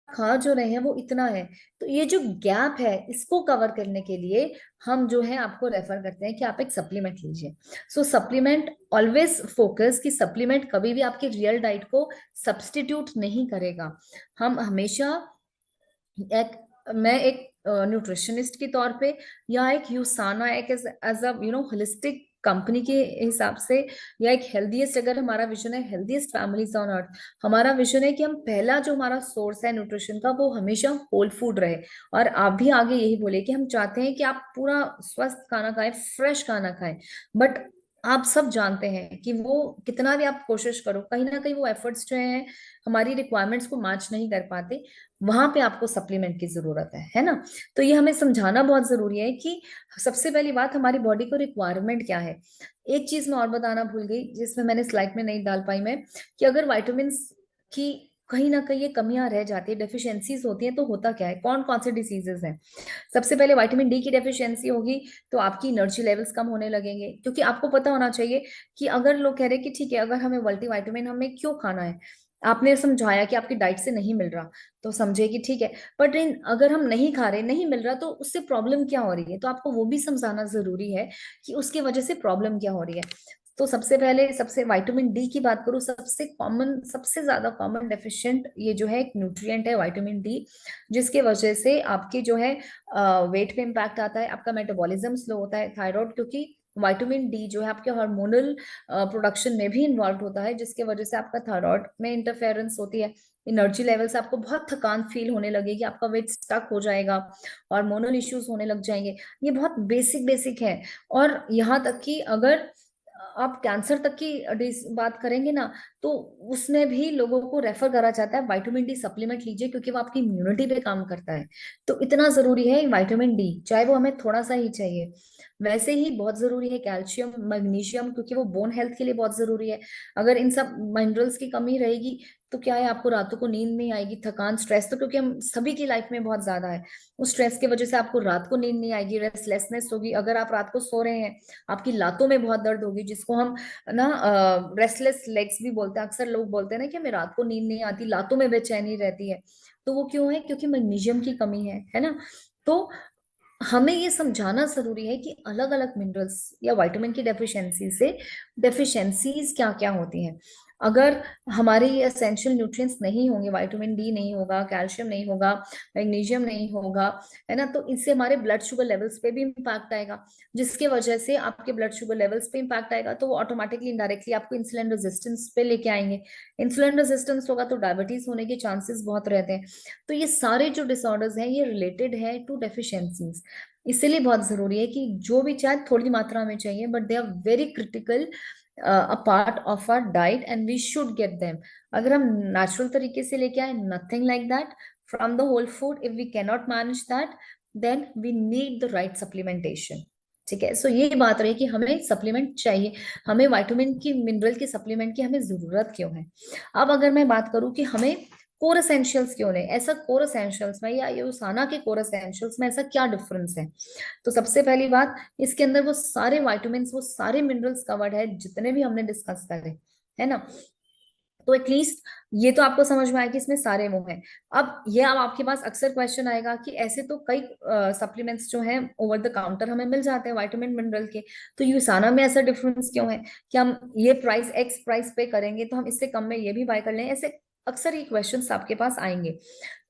खा जो रहे हैं वो इतना है। तो ये जो गैप है इसको कवर करने के लिए हम जो है आपको रेफर करते हैं कि आप एक सप्लीमेंट लीजिए। सो सप्लीमेंट ऑलवेज फोकस, कि सप्लीमेंट कभी भी आपकी रियल डाइट को सब्स्टिट्यूट नहीं करेगा। हम हमेशा एक, मैं एक न्यूट्रिशनिस्ट के तौर पे, या एक यूसाना, एक एज अ होलिस्टिक कंपनी के हिसाब से, या एक हेल्दीएस्ट, अगर हमारा विजन है हेल्दीएस्ट फैमिलीज ऑन अर्थ, हमारा विजन है कि हम पहला जो हमारा सोर्स है न्यूट्रिशन का वो हमेशा होल फूड रहे। और आप भी आगे यही बोले कि हम चाहते हैं कि आप पूरा स्वस्थ खाना खाएं, फ्रेश खाना खाएं। बट आप सब जानते हैं कि वो कितना भी आप कोशिश करो, कहीं ना कहीं वो एफर्ट्स जो हैं हमारी रिक्वायरमेंट्स को मैच नहीं कर पाते। वहां पे आपको सप्लीमेंट की जरूरत है ना। तो ये हमें समझाना बहुत जरूरी है कि सबसे पहली बात, हमारी बॉडी को रिक्वायरमेंट क्या है। एक चीज मैं और बताना भूल गई, जिसमें मैंने स्लाइड में नहीं डाल पाई मैं, कि अगर वाइटामिन की कहीं ना कहीं ये कमियां रह जाती है, डेफिशिएंसीज होती हैं, तो होता क्या है, कौन कौन से डिसीजेस हैं। सबसे पहले विटामिन डी की डेफिशिएंसी होगी, तो आपकी एनर्जी लेवल्स कम होने लगेंगे। क्योंकि आपको पता होना चाहिए कि अगर लोग कह रहे हैं कि ठीक है, अगर हमें मल्टीविटामिन हमें क्यों खाना है, आपने समझाया कि आपकी डाइट से नहीं मिल रहा, तो समझे कि ठीक है, बट अगर हम नहीं खा रहे, नहीं मिल रहा, तो उससे प्रॉब्लम क्या हो रही है, तो आपको वो भी समझाना जरूरी है कि उसकी वजह से प्रॉब्लम क्या हो रही है। तो सबसे पहले, सबसे विटामिन डी की बात करूं, सबसे कॉमन, सबसे ज्यादा कॉमन डेफिशिएंट ये जो है एक न्यूट्रिएंट है विटामिन डी, जिसके वजह से आपकी जो है वेट पे इम्पैक्ट आता है, आपका मेटाबॉलिज्म स्लो होता है, थायराइड, क्योंकि विटामिन डी जो है आपके हार्मोनल प्रोडक्शन में भी इन्वॉल्व होता है, जिसके वजह से आपका थायराइड में इंटरफेरेंस होती है। एनर्जी लेवल से आपको बहुत थकान फील होने लगेगी, आपका वेट स्टक हो जाएगा, हार्मोनल इश्यूज होने लग जाएंगे। ये बहुत बेसिक बेसिक है। और यहाँ तक कि अगर आप कैंसर तक की बात करेंगे ना, तो उसमें भी लोगों को रेफर करा जाता है विटामिन डी सप्लीमेंट लीजिए, क्योंकि वो आपकी इम्यूनिटी पे काम करता है। तो इतना जरूरी है विटामिन डी, चाहे वो हमें थोड़ा सा ही चाहिए। वैसे ही बहुत जरूरी है कैल्शियम, मैग्नीशियम, क्योंकि वो बोन हेल्थ के लिए बहुत जरूरी है। अगर इन सब मिनरल्स की कमी रहेगी, तो क्या है, आपको रातों को नींद नहीं आएगी, थकान, स्ट्रेस, तो क्योंकि हम सभी की लाइफ में बहुत ज्यादा है, उस स्ट्रेस की वजह से आपको रात को नींद नहीं आएगी, रेस्टलेसनेस होगी। अगर आप रात को सो रहे हैं, आपकी लातों में बहुत दर्द होगी, जिसको हम ना रेस्टलेस लेग्स भी बोलते हैं। अक्सर लोग बोलते हैं ना कि हमें रात को नींद नहीं आती, लातों में बेचैनी रहती है, तो वो क्यों है, क्योंकि मैग्नीशियम की कमी है ना। तो हमें ये समझाना जरूरी है कि अलग अलग मिनरल्स या विटामिन की डेफिशिएंसी से डेफिशिएंसीज क्या क्या होती हैं। अगर हमारे ये एसेंशियल न्यूट्रिएंट्स नहीं होंगे, विटामिन डी नहीं होगा, कैल्शियम नहीं होगा, मैग्नीशियम नहीं होगा, है ना, तो इससे हमारे ब्लड शुगर लेवल्स पे भी इम्पैक्ट आएगा, जिसके वजह से आपके ब्लड शुगर लेवल्स पे इम्पैक्ट आएगा, तो वो ऑटोमेटिकली इनडायरेक्टली आपको इंसुलिन रेजिस्टेंस पे लेके आएंगे। इंसुलिन रेजिस्टेंस होगा तो डायबिटीज होने के चांसेस बहुत रहते हैं। तो ये सारे जो डिसऑर्डर्स हैं ये रिलेटेड है टू डेफिशिएंसीज। इसीलिए बहुत जरूरी है कि जो भी चाहे थोड़ी मात्रा में चाहिए, but they are very critical a part of our diet and we should get them. अगर हम नेचुरल तरीके से लेके आए, nothing like that from the whole food, if we cannot manage that, then we need the right supplementation. ठीक है, सो ये बात रही कि हमें सप्लीमेंट चाहिए, हमें विटामिन की, मिनरल की सप्लीमेंट की हमें जरूरत क्यों है। अब अगर मैं बात करूं कि हमें कोर एसेंशियल्स क्यों नहीं, ऐसा कोर एसेंशियल्स में या ये यूसाना के कोर एसेंशियल्स में ऐसा क्या डिफरेंस है। तो सबसे पहली बात, इसके अंदर वो सारे विटामिन, वो सारे मिनरल्स कवर्ड है जितने भी हमने डिस्कस करे, है ना। तो एटलीस्ट ये तो आपको समझ में आया कि इसमें सारे वो हैं। अब ये, अब आपके पास अक्सर क्वेश्चन आएगा कि ऐसे तो कई सप्लीमेंट्स जो हैं ओवर द काउंटर हमें मिल जाते हैं विटामिन मिनरल के, तो यूसाना में ऐसा डिफरेंस क्यों है कि हम ये प्राइस एक्स प्राइस पे करेंगे तो हम इससे कम में ये भी बाय कर लें, ऐसे अक्सर ये क्वेश्चंस आपके पास आएंगे।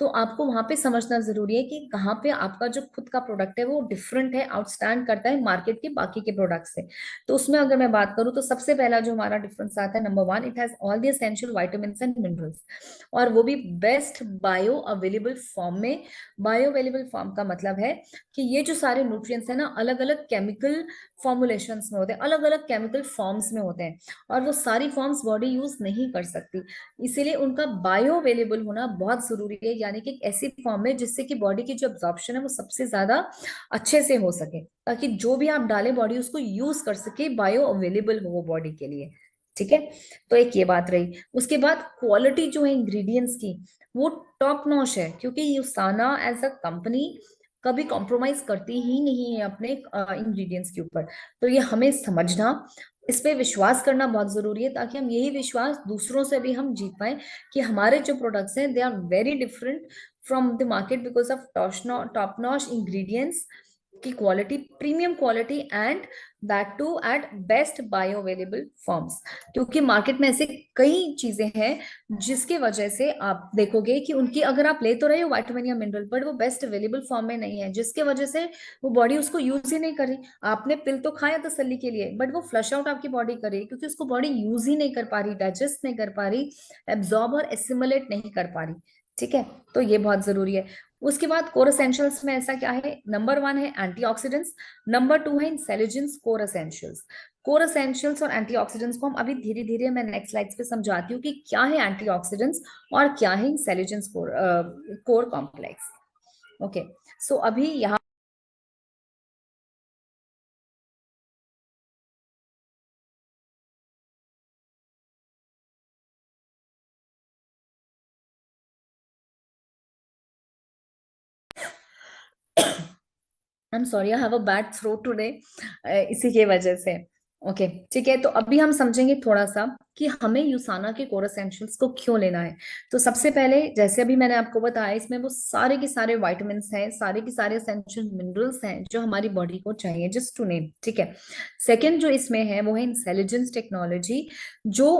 तो आपको वहां पे समझना जरूरी है कि कहाँ पे आपका जो खुद का प्रोडक्ट है वो डिफरेंट है, आउटस्टैंड करता है मार्केट के बाकी के प्रोडक्ट से। तो उसमें अगर मैं बात करूँ, तो सबसे पहला जो हमारा डिफरेंस आता है, number one, it has all the essential vitamin and minerals, और वो भी बेस्ट बायो अवेलेबल फॉर्म में। बायो अवेलेबल फॉर्म का मतलब है कि ये जो सारे न्यूट्रिएंट्स है ना, अलग अलग केमिकल फॉर्मुलेशंस में होते हैं, अलग अलग केमिकल फॉर्म्स में होते हैं, और वो सारी फॉर्म्स बॉडी यूज नहीं कर सकती, इसीलिए उनका बायो अवेलेबल होना बहुत जरूरी है, यानी कि एक ऐसी फॉर्म में जिससे कि बॉडी की जो एब्जॉर्प्शन है वो सबसे ज्यादा अच्छे से हो सके, ताकि जो भी आप डालें बॉडी उसको यूज कर सके, बायो अवेलेबल हो वो बॉडी के लिए। ठीक है, तो एक ये बात रही। उसके बाद क्वालिटी जो है इंग्रेडिएंट्स की, वो टॉप नॉच है, क्योंकि यूसाना एज अ कंपनी कभी कॉम्प्रोमाइज करती ही नहीं है अपने इंग्रेडिएंट्स के ऊपर। तो ये हमें समझना, इस पे विश्वास करना बहुत जरूरी है, ताकि हम यही विश्वास दूसरों से भी हम जीत पाए कि हमारे जो प्रोडक्ट्स हैं they are very different from the market because of top notch ingredients की quality, premium quality, and that too at best bioavailable forms. क्योंकि मार्केट में ऐसे कई चीजें हैं जिसके वजह से आप देखोगे कि उनकी अगर आप ले तो रहे हो विटामिन या मिनरल, बट वो बेस्ट अवेलेबल फॉर्म में नहीं है, जिसके वजह से वो बॉडी उसको यूज ही नहीं कर रही। आपने पिल तो खाया तसल्ली के लिए, बट वो फ्लश आउट आपकी बॉडी कर रही है क्योंकि उसको बॉडी यूज ही नहीं कर पा रही, डाइजेस्ट नहीं कर पा रही, एब्जॉर्ब और एसिमुलेट नहीं कर पा रही। ठीक है, तो ये बहुत जरूरी है। उसके बाद कोर एसेंशियल्स में ऐसा क्या है, नंबर 1 है एंटीऑक्सीडेंट्स, नंबर 2 है intelligence core essentials. Core essentials और एंटीऑक्सीडेंट्स को हम अभी धीरे धीरे मैं नेक्स्ट स्लाइड्स पे समझाती हूँ कि क्या है एंटीऑक्सीडेंट्स और क्या है इंटेलिजेंस कोर कॉम्प्लेक्स। ओके, सो अभी यहाँ I am sorry, I have a bad throat today, इसी के वजह से। ओके, ठीक है, तो अभी हम समझेंगे थोड़ा सा कि हमें यूसाना के कोर एसेंशियल्स को क्यों लेना है। तो सबसे पहले जैसे अभी मैंने आपको बताया, इसमें वो सारे के सारे विटामिन हैं, सारे के सारे एसेंशियल मिनरल्स हैं जो हमारी बॉडी को चाहिए, जस्ट टू नेम। ठीक है, सेकेंड जो इसमें है वो है इंटेलिजेंस टेक्नोलॉजी। जो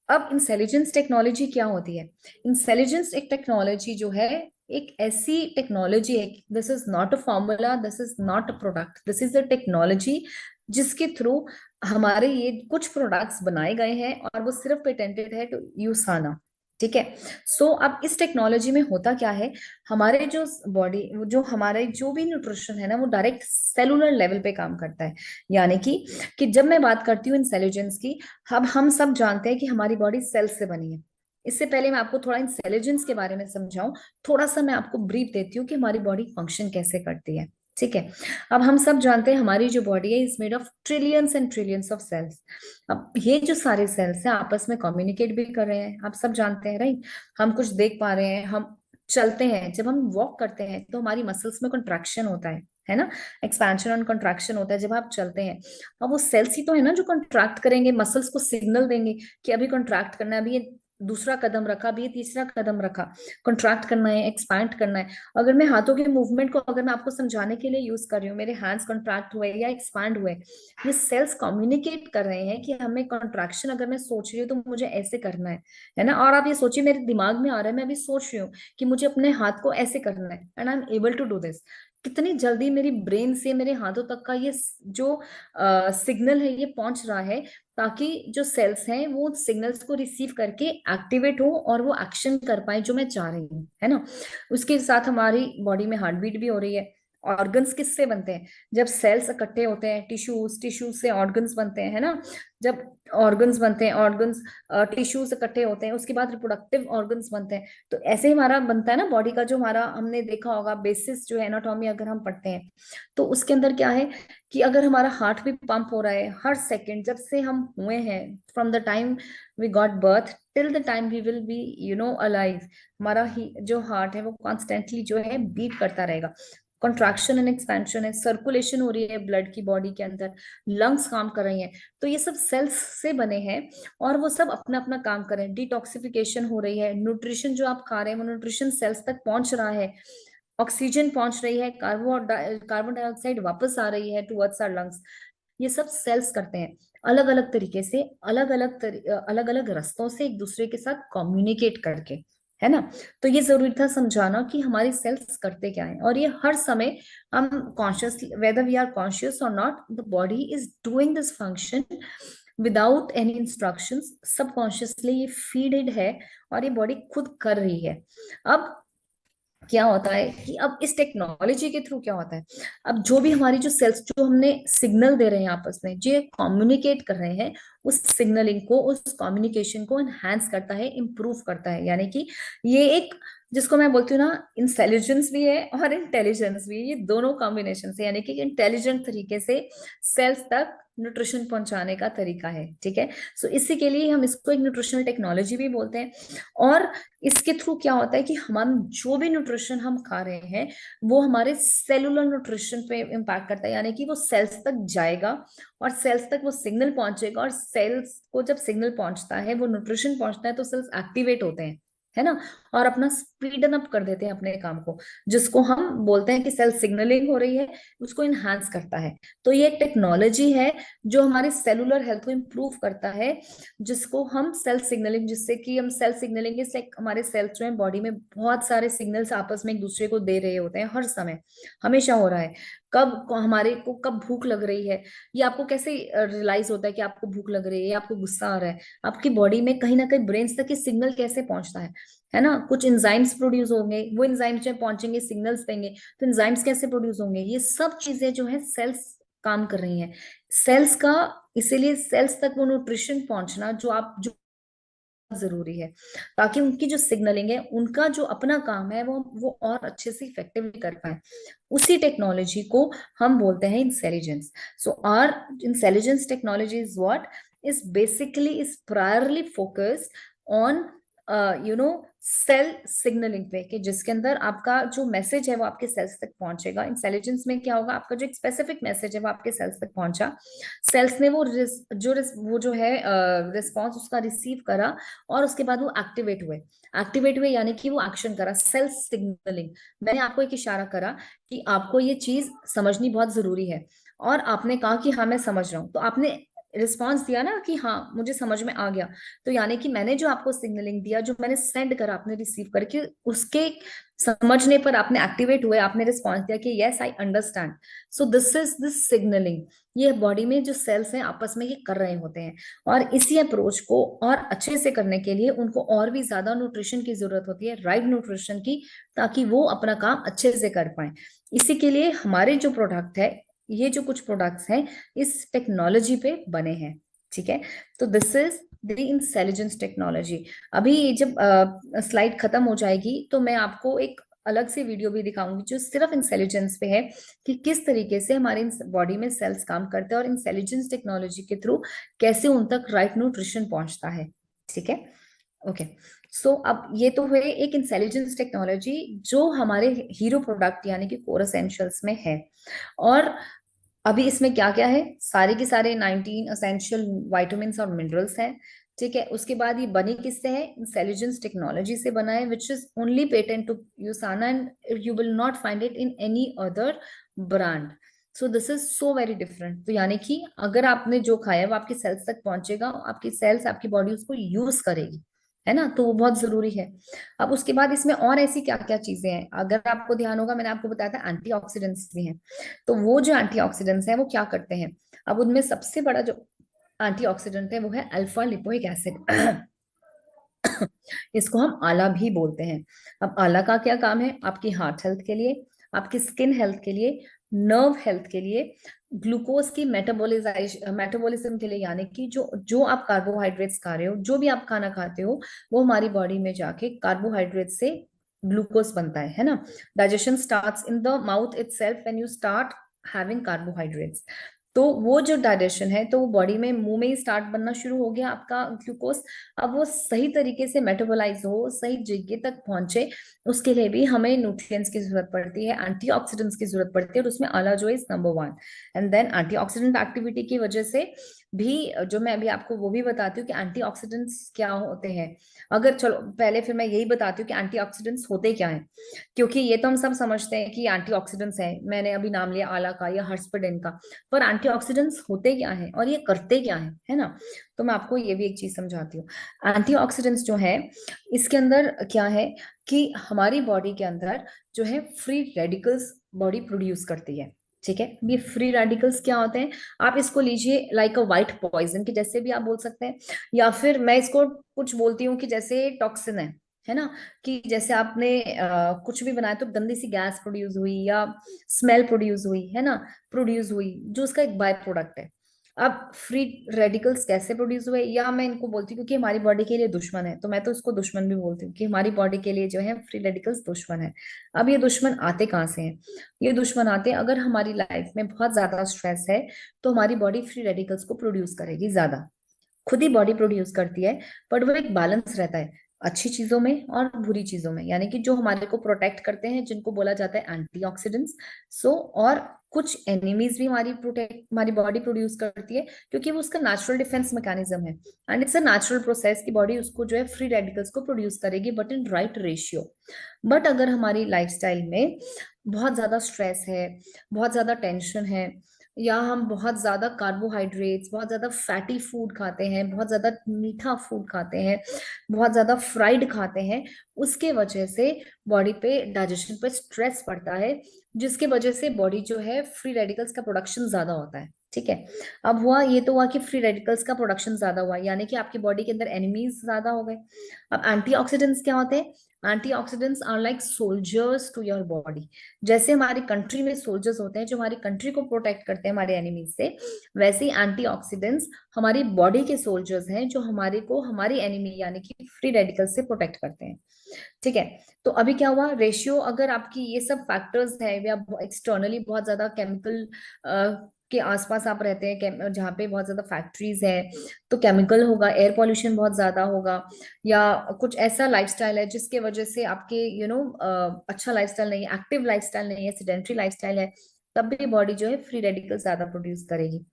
अब इंटेलिजेंस टेक्नोलॉजी क्या होती है? इंटेलिजेंस एक टेक्नोलॉजी जो है, एक ऐसी टेक्नोलॉजी है, this is not a formula, this is not a product, this is a technology जिसके थ्रू हमारे ये कुछ प्रोडक्ट्स बनाए गए हैं और वो सिर्फ पेटेंटेड है टू यूसाना। ठीक है, सो अब इस टेक्नोलॉजी में होता क्या है, हमारे जो बॉडी, जो हमारे जो भी न्यूट्रिशन है ना, वो डायरेक्ट सेलुलर लेवल पे काम करता है। यानी कि जब मैं बात करती हूँ इंटेलिजेंस की, अब हम सब जानते हैं कि हमारी बॉडी सेल से बनी है। इससे पहले मैं आपको थोड़ा इंटेलिजेंस के बारे में समझाऊं, थोड़ा सा मैं आपको ब्रीफ देती हूँ कि हमारी बॉडी फंक्शन कैसे करती है। ठीक है, अब हम सब जानते हैं हमारी जो बॉडी है is made of trillions and trillions of cells. अब ये जो सारे सेल्स हैं आपस में कम्युनिकेट भी कर रहे हैं, आप सब जानते हैं, राइट? हम कुछ देख पा रहे हैं, हम चलते हैं, जब हम वॉक करते हैं तो हमारी मसल्स में कंट्रैक्शन होता है ना, एक्सपेंशन और कंट्रैक्शन होता है जब आप चलते हैं। अब वो सेल्स ही तो है ना जो कंट्रैक्ट करेंगे, मसल्स को सिग्नल देंगे कि अभी कंट्रैक्ट करना है, अभी ये दूसरा कदम रखा, अभी ये तीसरा कदम रखा, कंट्रैक्ट करना है, एक्सपैंड करना है। अगर मैं हाथों के मूवमेंट को अगर मैं आपको समझाने के लिए यूज कर रही हूँ, मेरे हैंड्स कंट्रैक्ट हुए या एक्सपैंड हुए, ये सेल्स कम्युनिकेट कर रहे हैं कि हमें कंट्रैक्शन, अगर मैं सोच रही हूँ तो मुझे ऐसे करना है ना। और आप ये सोचिए, मेरे दिमाग में आ रहा है, मैं अभी सोच रही हूँ कि मुझे अपने हाथ को ऐसे करना है, and I am able to do this. कितनी जल्दी मेरी ब्रेन से मेरे हाथों तक का ये जो सिग्नल है ये पहुंच रहा है, ताकि जो सेल्स हैं वो सिग्नल्स को रिसीव करके एक्टिवेट हो और वो एक्शन कर पाए जो मैं चाह रही हूँ, है ना। उसके साथ हमारी बॉडी में हार्ट बीट भी हो रही है। ऑर्गन्स किससे बनते हैं? जब सेल्स इकट्ठे होते हैं, टिश्यूज, टिश्यूज से ऑर्गन्स बनते हैं, है ना। जब ऑर्गन्स बनते हैं, ऑर्गन्स टिश्यूज इकट्ठे होते हैं, उसके बाद रिप्रोडक्टिव ऑर्गन्स बनते हैं। तो ऐसे ही हमारा बनता है ना बॉडी का, जो हमारा हमने देखा होगा बेसिस जो है एनाटॉमी अगर हम पढ़ते हैं, तो उसके अंदर क्या है कि अगर हमारा हार्ट भी पंप हो रहा है हर सेकंड, जब से हम हुए हैं, from the time we got birth till the time we will be alive, हमारा ही जो हार्ट है वो कॉन्स्टेंटली जो है बीट करता रहेगा। कॉन्ट्रैक्शन एंड एक्सपेंशन है, सर्कुलेशन हो रही है ब्लड की बॉडी के अंदर, लंग्स काम कर रही हैं, तो ये सब सेल्स से बने हैं और वो सब अपना अपना काम कर रहे हैं। डिटॉक्सिफिकेशन हो रही है, न्यूट्रिशन जो आप खा रहे हैं वो न्यूट्रिशन सेल्स तक पहुंच रहा है, ऑक्सीजन पहुंच रही है, कार्बन डाइऑक्साइड वापस आ रही है टुवर्ड्स आवर लंग्स। ये सब सेल्स करते हैं अलग अलग तरीके से, अलग अलग रास्तों से एक दूसरे के साथ कम्युनिकेट करके, है ना। तो ये जरूरी था समझाना कि हमारी सेल्स करते क्या है, और ये हर समय हम conscious, whether we are conscious और not, the body is doing this function without any instructions, subconsciously ये फीडेड है और ये बॉडी खुद कर रही है। अब क्या होता है कि अब इस टेक्नोलॉजी के थ्रू क्या होता है, अब जो भी हमारी जो सेल्स जो हमने सिग्नल दे रहे हैं आपस में, जो कम्युनिकेट कर रहे हैं, उस सिग्नलिंग को, उस कम्युनिकेशन को एनहांस करता है, इंप्रूव करता है। यानी कि ये एक, जिसको मैं बोलती हूँ ना, इंटेलिजेंस भी है और इंटेलिजेंस भी है, ये दोनों कॉम्बिनेशन से, यानी कि इंटेलिजेंट तरीके से सेल्स तक न्यूट्रिशन पहुंचाने का तरीका है। ठीक है, सो इसी के लिए हम इसको एक न्यूट्रिशनल टेक्नोलॉजी भी बोलते हैं। और इसके थ्रू क्या होता है कि हम जो भी न्यूट्रिशन हम खा रहे हैं वो हमारे सेलुलर न्यूट्रिशन पे इम्पैक्ट करता है, यानी कि वो सेल्स तक जाएगा और सेल्स तक वो सिग्नल पहुंचेगा, और सेल्स को जब सिग्नल पहुंचता है, वो न्यूट्रिशन पहुंचता है, तो सेल्स एक्टिवेट होते हैं। है ना, और अपना स्पीडन अप कर देते हैं अपने काम को, जिसको हम बोलते हैं कि सेल सिग्नलिंग हो रही है, उसको इनहांस करता है। तो ये एक टेक्नोलॉजी है जो हमारी सेलुलर हेल्थ को इम्प्रूव करता है, जिसको हम सेल सिग्नलिंग, जिससे कि हम सेल सिग्नलिंग इस लाइक हमारे सेल्स जो है बॉडी में बहुत सारे सिग्नल्स आपस में एक दूसरे को दे रहे होते हैं हर समय, हमेशा हो रहा है। हमारे को कब भूख लग रही है, ये आपको कैसे रियलाइज होता है कि आपको भूख लग रही है या आपको गुस्सा आ रहा है, आपकी बॉडी में कहीं ना कहीं ब्रेन तक ये सिग्नल कैसे पहुंचता है ना, कुछ एंजाइम्स प्रोड्यूस होंगे, वो एंजाइम्स जब पहुंचेंगे सिग्नल्स देंगे, तो एंजाइम्स कैसे प्रोड्यूस होंगे, ये सब चीजें जो है सेल्स काम कर रही हैं सेल्स का। इसीलिए सेल्स तक वो न्यूट्रिशन पहुंचना जो जरूरी है, ताकि उनकी जो सिग्नलिंग है, उनका जो अपना काम है, वो और अच्छे से इफेक्टिवली कर पाए। उसी टेक्नोलॉजी को हम बोलते हैं intelligence. So our intelligence technology is what is basically is primarily focused on cell signaling पे, कि जिसके अंदर आपका जो मैसेज है वो आपके सेल्स तक पहुंचेगा। इंटेलिजेंस में क्या होगा, आपका जो एक स्पेसिफिक मैसेज है वो आपके सेल्स तक पहुंचा, सेल्स ने वो जो है रिस्पॉन्स उसका रिसीव करा, और उसके बाद वो एक्टिवेट हुए यानी कि वो एक्शन करा, सेल्फ सिग्नलिंग। मैंने आपको एक इशारा करा कि आपको ये चीज समझनी बहुत जरूरी है, और आपने कहा कि हाँ मैं समझ रहा हूँ, तो आपने रिस्पॉन्स दिया ना कि हाँ मुझे समझ में आ गया, तो यानी कि मैंने जो आपको सिग्नलिंग दिया, जो मैंने सेंड करा, आपने रिसीव करके उसके समझने पर आपने एक्टिवेट हुए, आपने रिस्पॉन्स दिया कि yes I understand. So this is this signalling, ये बॉडी में जो सेल्स हैं आपस में ये कर रहे होते हैं। और इसी अप्रोच को और अच्छे से करने के लिए उनको और भी ज्यादा न्यूट्रिशन की जरूरत होती है, राइट न्यूट्रिशन की, ताकि वो अपना काम अच्छे से कर पाए। इसी के लिए हमारे जो प्रोडक्ट है, ये जो कुछ प्रोडक्ट्स हैं इस टेक्नोलॉजी पे बने हैं। ठीक है, तो this is the intelligence technology. अभी जब स्लाइड खत्म हो जाएगी तो मैं आपको एक अलग से वीडियो भी दिखाऊंगी जो सिर्फ इंटेलिजेंस पे है, कि किस तरीके से हमारे बॉडी में सेल्स काम करते हैं और इंटेलिजेंस टेक्नोलॉजी के थ्रू कैसे उन तक राइट न्यूट्रिशन पहुंचता है। ठीक है, ओके। सो अब ये तो हुए एक इंटेलिजेंस टेक्नोलॉजी जो हमारे हीरो प्रोडक्ट यानी कि कोर एसेंशियल्स में है। और अभी इसमें क्या क्या है, सारे के सारे 19 असेंशियल वाइटामिन और मिनरल्स हैं। ठीक है, उसके बाद ये बनी किससे है, इंटेलिजेंस टेक्नोलॉजी से बना है, which is only patent to Usana and you will not find it in any other brand. So this is so very different. तो यानी कि अगर आपने जो खाया है वो आपकी सेल्स तक पहुंचेगा, आपकी सेल्स आपकी बॉडी उसको यूज करेगी, है ना, तो वो बहुत जरूरी है। अब उसके बाद इसमें और ऐसी क्या क्या चीजें हैं, अगर आपको ध्यान होगा मैंने आपको बताया था एंटीऑक्सीडेंट्स भी हैं। तो वो जो एंटीऑक्सीडेंट्स हैं वो क्या करते हैं, अब उनमें सबसे बड़ा जो एंटीऑक्सीडेंट है वो है अल्फा लिपोइक एसिड। इसको हम आला भी बोलते हैं। अब आला का क्या काम है, आपकी हार्ट हेल्थ के लिए, आपकी स्किन हेल्थ के लिए, नर्व हेल्थ के लिए, ग्लूकोज की मेटाबॉलिज्म के लिए, यानी कि जो जो आप कार्बोहाइड्रेट्स खा रहे हो, जो भी आप खाना खाते हो, वो हमारी बॉडी में जाके कार्बोहाइड्रेट से ग्लूकोज बनता है ना। Digestion starts in the mouth itself when you start having carbohydrates. तो वो जो डाइजेशन है, तो वो बॉडी में मुंह में ही स्टार्ट बनना शुरू हो गया आपका ग्लूकोज। अब वो सही तरीके से मेटाबोलाइज हो, सही जगह तक पहुंचे, उसके लिए भी हमें न्यूट्रिएंट्स की जरूरत पड़ती है, एंटीऑक्सीडेंट्स की जरूरत पड़ती है, और उसमें आला जो is number one. And then antioxidant activity की वजह से भी, जो मैं अभी आपको वो भी बताती हूँ कि एंटीऑक्सीडेंट्स क्या होते हैं। अगर चलो पहले फिर मैं यही बताती हूँ कि एंटीऑक्सीडेंट्स होते क्या हैं, क्योंकि ये तो हम सब समझते हैं कि एंटीऑक्सीडेंट्स हैं, मैंने अभी नाम लिया आला का या हर्स्पडेन का, पर एंटीऑक्सीडेंट्स होते क्या हैं और ये करते क्या हैं, है ना। तो मैं आपको ये भी एक चीज समझाती हूँ। एंटीऑक्सीडेंट्स जो है, इसके अंदर क्या है कि हमारी बॉडी के अंदर जो है फ्री रेडिकल्स बॉडी प्रोड्यूस करती है। ठीक है, ये फ्री रेडिकल्स क्या होते हैं, आप इसको लीजिए लाइक अ वाइट पॉइजन की जैसे भी आप बोल सकते हैं, या फिर मैं इसको कुछ बोलती हूँ कि जैसे टॉक्सिन है ना, कि जैसे आपने कुछ भी बनाया तो गंदी सी गैस प्रोड्यूस हुई या स्मेल प्रोड्यूस हुई, है ना, प्रोड्यूस हुई, जो उसका एक बाय प्रोडक्ट है। अब फ्री रेडिकल्स कैसे प्रोड्यूस हुए, या मैं इनको बोलती हूँ क्योंकि हमारी बॉडी के लिए दुश्मन है, तो मैं तो उसको दुश्मन भी बोलती हूँ कि हमारी बॉडी के लिए जो है फ्री रेडिकल्स दुश्मन है। अब ये दुश्मन आते कहाँ से हैं, ये दुश्मन आते हैं अगर हमारी लाइफ में बहुत ज्यादा स्ट्रेस है, तो हमारी बॉडी फ्री रेडिकल्स को प्रोड्यूस करेगी ज्यादा, खुद ही बॉडी प्रोड्यूस करती है। बट वो एक बैलेंस रहता है अच्छी चीजों में और बुरी चीजों में, यानी कि जो हमारे को प्रोटेक्ट करते हैं जिनको बोला जाता है एंटीऑक्सीडेंट्स। सो और कुछ एनिमीज भी हमारी बॉडी प्रोड्यूस करती है, क्योंकि वो उसका नेचुरल डिफेंस मैकेनिज्म है। And it's a natural process की बॉडी उसको जो है फ्री रेडिकल्स को प्रोड्यूस करेगी, but in right ratio. But अगर हमारी लाइफस्टाइल में बहुत ज्यादा स्ट्रेस है, बहुत ज्यादा टेंशन है, या हम बहुत ज्यादा कार्बोहाइड्रेट्स, बहुत ज्यादा फैटी फूड खाते हैं, बहुत ज्यादा मीठा फूड खाते हैं, बहुत ज्यादा फ्राइड खाते हैं, उसके वजह से बॉडी पे डाइजेशन पे स्ट्रेस पड़ता है, जिसके वजह से बॉडी जो है फ्री रेडिकल्स का प्रोडक्शन ज्यादा होता है। ठीक है, अब हुआ ये तो हुआ कि फ्री रेडिकल्स का प्रोडक्शन ज्यादा हुआ, यानी कि आपकी बॉडी के अंदर एनिमीज ज्यादा हो गए। अब एंटीऑक्सीडेंट्स क्या होते हैं? Antioxidants are like soldiers to your body. जैसे हमारी कंट्री में सोल्जर्स होते हैं जो हमारी कंट्री को प्रोटेक्ट करते हैं हमारे एनिमीज से, वैसे ही एंटीऑक्सीडेंट्स हमारी बॉडी के सोल्जर्स हैं जो हमारे को हमारी एनिमी यानी कि फ्री रेडिकल से प्रोटेक्ट करते हैं। ठीक है, तो अभी क्या हुआ, रेशियो अगर आपकी ये सब फैक्टर्स है, या एक्सटर्नली बहुत ज्यादा केमिकल के आसपास आप रहते हैं, जहाँ पे बहुत ज्यादा फैक्ट्रीज है, तो केमिकल होगा, एयर पॉल्यूशन बहुत ज्यादा होगा, या कुछ ऐसा लाइफस्टाइल है जिसके वजह से आपके अच्छा लाइफस्टाइल नहीं है, एक्टिव लाइफस्टाइल नहीं है, सेडेंट्री लाइफस्टाइल है, तब भी बॉडी जो है फ्री रेडिकल ज्यादा प्रोड्यूस करेगी।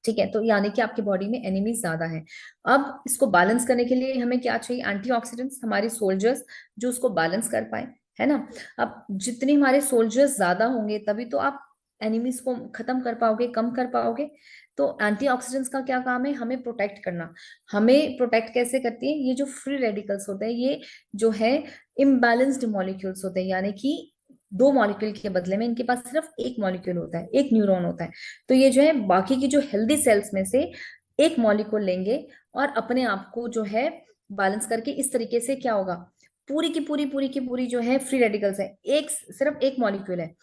ठीक है, तो यानी कि आपकी बॉडी में एनिमीज ज्यादा है। अब इसको बैलेंस करने के लिए हमें क्या चाहिए? एंटीऑक्सीडेंट्स, हमारी सोल्जर्स जो उसको बैलेंस कर पाए, है ना। अब जितने हमारे सोल्जर्स ज्यादा होंगे तभी तो आप एनिमीज को खत्म कर पाओगे, कम कर पाओगे। तो एंटीऑक्सीडेंट्स का क्या काम है? हमें प्रोटेक्ट करना। हमें प्रोटेक्ट कैसे करती है? ये जो फ्री रेडिकल्स होते हैं, ये जो है इम्बैलेंस्ड मॉलिक्यूल्स होते हैं, यानी कि दो मॉलिक्यूल के बदले में इनके पास सिर्फ एक मॉलिक्यूल होता है, एक न्यूरॉन होता है। तो ये जो है बाकी की जो हेल्दी सेल्स में से एक मॉलिक्यूल लेंगे और अपने आप को जो है बैलेंस करके, इस तरीके से क्या होगा, पूरी की पूरी जो है फ्री रेडिकल्स है, एक सिर्फ एक मॉलिक्यूल है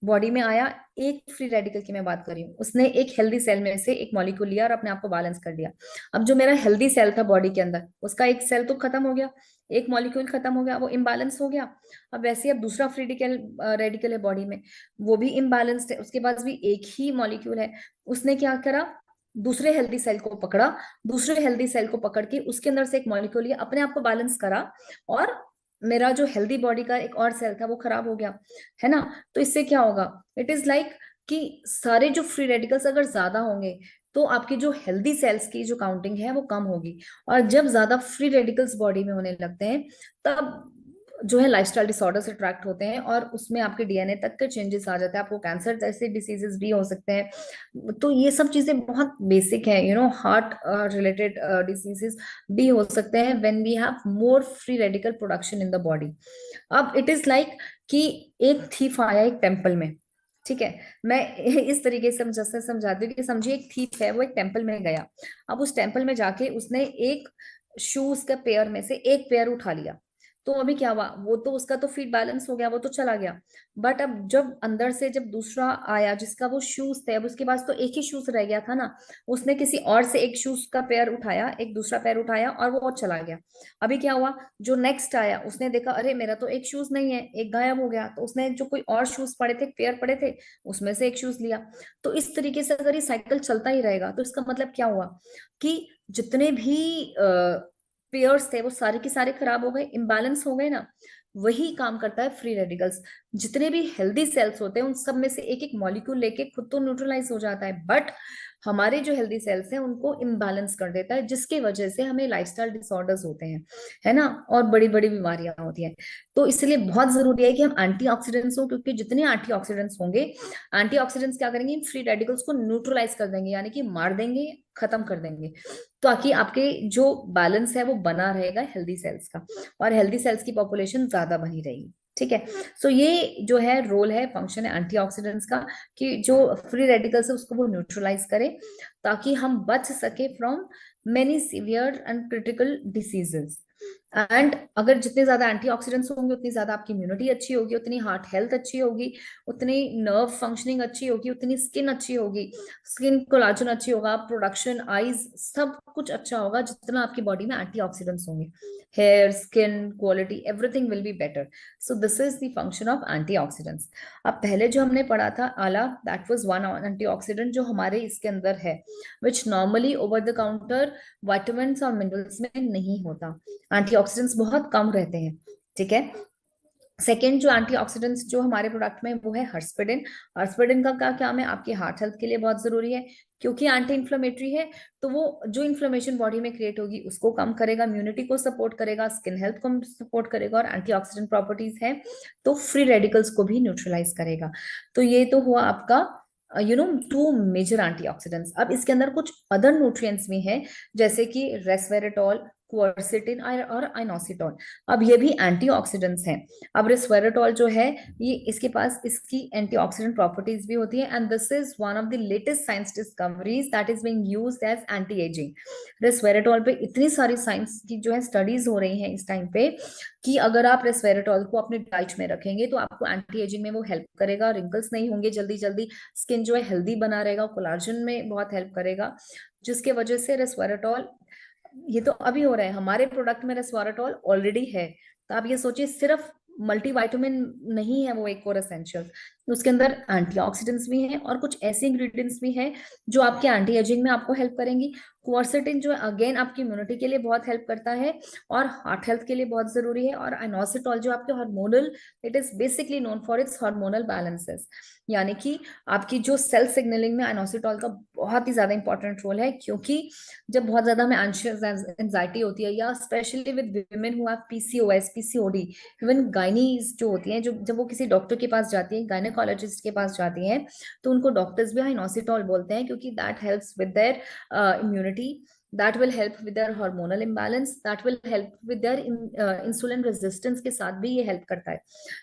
बॉडी में आया, एक फ्री रेडिकल की मैं बात कर रही हूँ, उसने एक हेल्दी सेल में से एक मॉलिक्यूल लिया और अपने आप को बैलेंस कर दिया। अब जो मेरा हेल्दी सेल था बॉडी के अंदर, उसका एक सेल तो खत्म हो गया, एक मॉलिक्यूल खत्म हो गया, वो इम्बैलेंस हो गया। अब वैसे ही अब दूसरा फ्री रेडिकल है बॉडी में, वो भी इम्बैलेंस्ड है, उसके पास भी एक ही मॉलिक्यूल है। उसने क्या करा? दूसरे हेल्दी सेल को पकड़ा, दूसरे हेल्दी सेल को पकड़ के उसके अंदर से एक मॉलिक्यूल लिया, अपने आप को बैलेंस करा, और मेरा जो हेल्दी बॉडी का एक और सेल था वो खराब हो गया, है ना। तो इससे क्या होगा? इट इज लाइक कि सारे जो फ्री रेडिकल्स अगर ज्यादा होंगे तो आपकी जो हेल्दी सेल्स की जो काउंटिंग है वो कम होगी, और जब ज्यादा फ्री रेडिकल्स बॉडी में होने लगते हैं तब जो है लाइफस्टाइल डिसऑर्डर्स अट्रैक्ट होते हैं, और उसमें आपके डीएनए तक के चेंजेस आ जाते हैं, आपको कैंसर जैसे डिसीजेस भी हो सकते हैं। तो ये सब चीजें बहुत बेसिक है, हार्ट रिलेटेड डिसीजेस भी हो सकते हैं when we have more free radical production in the body. अब इट इज लाइक कि एक थीफ आया एक टेम्पल में। ठीक है, मैं इस तरीके से समझाती हूँ कि समझिए एक थीफ है, वो एक टेम्पल में गया। अब उस टेम्पल में जाके उसने एक शूज का पेयर में से एक पेयर उठा लिया। तो अभी क्या हुआ? वो तो उसका तो फीट बैलेंस हो गया, वो तो चला गया। बट अब जब अंदर से जब दूसरा आया जिसका वो शूज थे, अब उसके पास तो एक ही शूज रह गया था ना, उसने किसी और से एक शूज का पेयर उठाया, एक दूसरा पेयर उठाया, और वो और चला गया। अभी क्या हुआ? जो नेक्स्ट आया उसने देखा, अरे मेरा तो एक शूज नहीं है, एक गायब हो गया, तो उसने जो कोई और शूज पड़े थे, पेयर पड़े थे, उसमें से एक शूज लिया। तो इस तरीके से अगर ये साइकिल चलता ही रहेगा तो इसका मतलब क्या हुआ कि जितने भी पेयर्स थे वो सारे के सारे खराब हो गए, इम्बैलेंस हो गए ना। वही काम करता है फ्री रेडिकल्स। जितने भी हेल्दी सेल्स होते हैं उन सब में से एक एक मॉलिक्यूल लेके खुद तो न्यूट्रलाइज हो जाता है, बट हमारे जो हेल्दी सेल्स हैं उनको इम्बैलेंस कर देता है, जिसकी वजह से हमें लाइफस्टाइल डिसऑर्डर्स होते हैं, है ना, और बड़ी बड़ी बीमारियां होती हैं। तो इसलिए बहुत जरूरी है कि हम एंटीऑक्सीडेंट्स हो, क्योंकि जितने एंटीऑक्सीडेंट्स होंगे, एंटीऑक्सीडेंट्स क्या करेंगे? फ्री रेडिकल्स को न्यूट्रलाइज कर देंगे, यानी कि मार देंगे, खत्म कर देंगे, ताकि आपके जो बैलेंस है वो बना रहेगा हेल्दी सेल्स का, और हेल्दी सेल्स की पॉपुलेशन ज्यादा बनी रहेगी। ठीक है, सो ये जो है रोल है, फंक्शन है एंटीऑक्सीडेंट्स का, कि जो फ्री रेडिकल्स है उसको वो न्यूट्रलाइज करे, ताकि हम बच सके from many severe and critical diseases. And अगर जितने ज्यादा एंटीऑक्सीडेंट्स होंगे उतनी ज्यादा आपकी इम्यूनिटी अच्छी होगी, उतनी हार्ट हेल्थ अच्छी होगी, उतनी नर्व फंक्शनिंग अच्छी होगी, उतनी स्किन अच्छी होगी, स्किन कोलाजन अच्छी होगा, प्रोडक्शन, आईज, सब कुछ अच्छा होगा जितना आपकी बॉडी में एंटीऑक्सीडेंट्स होंगे। Hair, skin quality, everything will be better. So this is the function of antioxidants. अब पहले जो हमने पढ़ा था आला, दैट वाज वन एंटीऑक्सीडेंट जो हमारे इसके अंदर है, विच normally over the counter vitamins और मिनरल्स में नहीं होता। एंटीऑक्सीडेंट्स बहुत कम रहते हैं। ठीक है, सेकेंड जो एंटीऑक्सीडेंट्स जो हमारे प्रोडक्ट में वो है हर्सपिडिन। हर्सपिडिन का क्या काम है, आपकी हार्ट हेल्थ के लिए बहुत जरूरी है, क्योंकि एंटी इन्फ्लेमेटरी है। तो वो जो इन्फ्लेमेशन बॉडी में क्रिएट होगी उसको कम करेगा, इम्यूनिटी को सपोर्ट करेगा, स्किन हेल्थ को सपोर्ट करेगा, और एंटीऑक्सीडेंट प्रॉपर्टीज है तो फ्री रेडिकल्स को भी न्यूट्रलाइज करेगा। तो ये तो हुआ आपका टू मेजर एंटीऑक्सीडेंट्स। अब इसके अंदर कुछ अदर न्यूट्रिएंट्स भी हैं, जैसे कि रेस्वेरेटॉल, क्वर्सेटिन और आइनोसिटोन। अब ये भी एंटीऑक्सीडेंट्स हैं। अब रेस्वेरेटॉल जो है, ये इसके पास इसकी एंटीऑक्सीडेंट प्रॉपर्टीज भी होती है, and this is one of the latest science discoveries that is being used as anti ageing. Resveratrol पे इतनी सारी साइंस की जो है स्टडीज हो रही हैं इस टाइम पे, कि अगर आप रेस्वेरेटॉल को अपने डाइट में रखेंगे तो आपको एंटी एजिंग में वो हेल्प करेगा, रिंकल्स नहीं होंगे जल्दी जल्दी, स्किन जो है हेल्दी बना रहेगा, कोलाजन में बहुत हेल्प करेगा, जिसके वजह से रेस्वेरेटॉल, ये तो अभी हो रहा है, हमारे प्रोडक्ट में रेस्वेरेटॉल ऑलरेडी है। तो आप ये सोचिए, सिर्फ मल्टीविटामिन नहीं है वो एक कोर एसेंशियल, उसके अंदर एंटीऑक्सीडेंट्स भी हैं और कुछ ऐसे इंग्रेडिएंट्स भी हैं जो आपके एंटी एजिंग में आपको हेल्प करेंगी। क्वर्सेटिन जो है अगेन आपकी इम्यूनिटी के लिए बहुत हेल्प करता है और हार्ट हेल्थ के लिए बहुत जरूरी है। और आइनोसिटॉल जो आपके hormonal, it is basically known for its hormonal balances, यानी कि आपकी जो सेल सिग्नलिंग में आइनोसिटॉल का बहुत ही ज्यादा इंपॉर्टेंट रोल है। क्योंकि जब बहुत ज्यादा हमें एंशियस एंजाइटी होती है, या specially with women who have PCOS, PCOD, even gynaes जो होती हैं, जो जब वो किसी डॉक्टर के पास जाती है, गायनेकोलॉजिस्ट के पास जाती हैं, तो उनको डॉक्टर्स भी आइनोसिटॉल बोलते हैं, क्योंकि that helps with their immunity, that will help with their hormonal imbalance, that will help with their insulin resistance के साथ भी ये हेल्प करता है।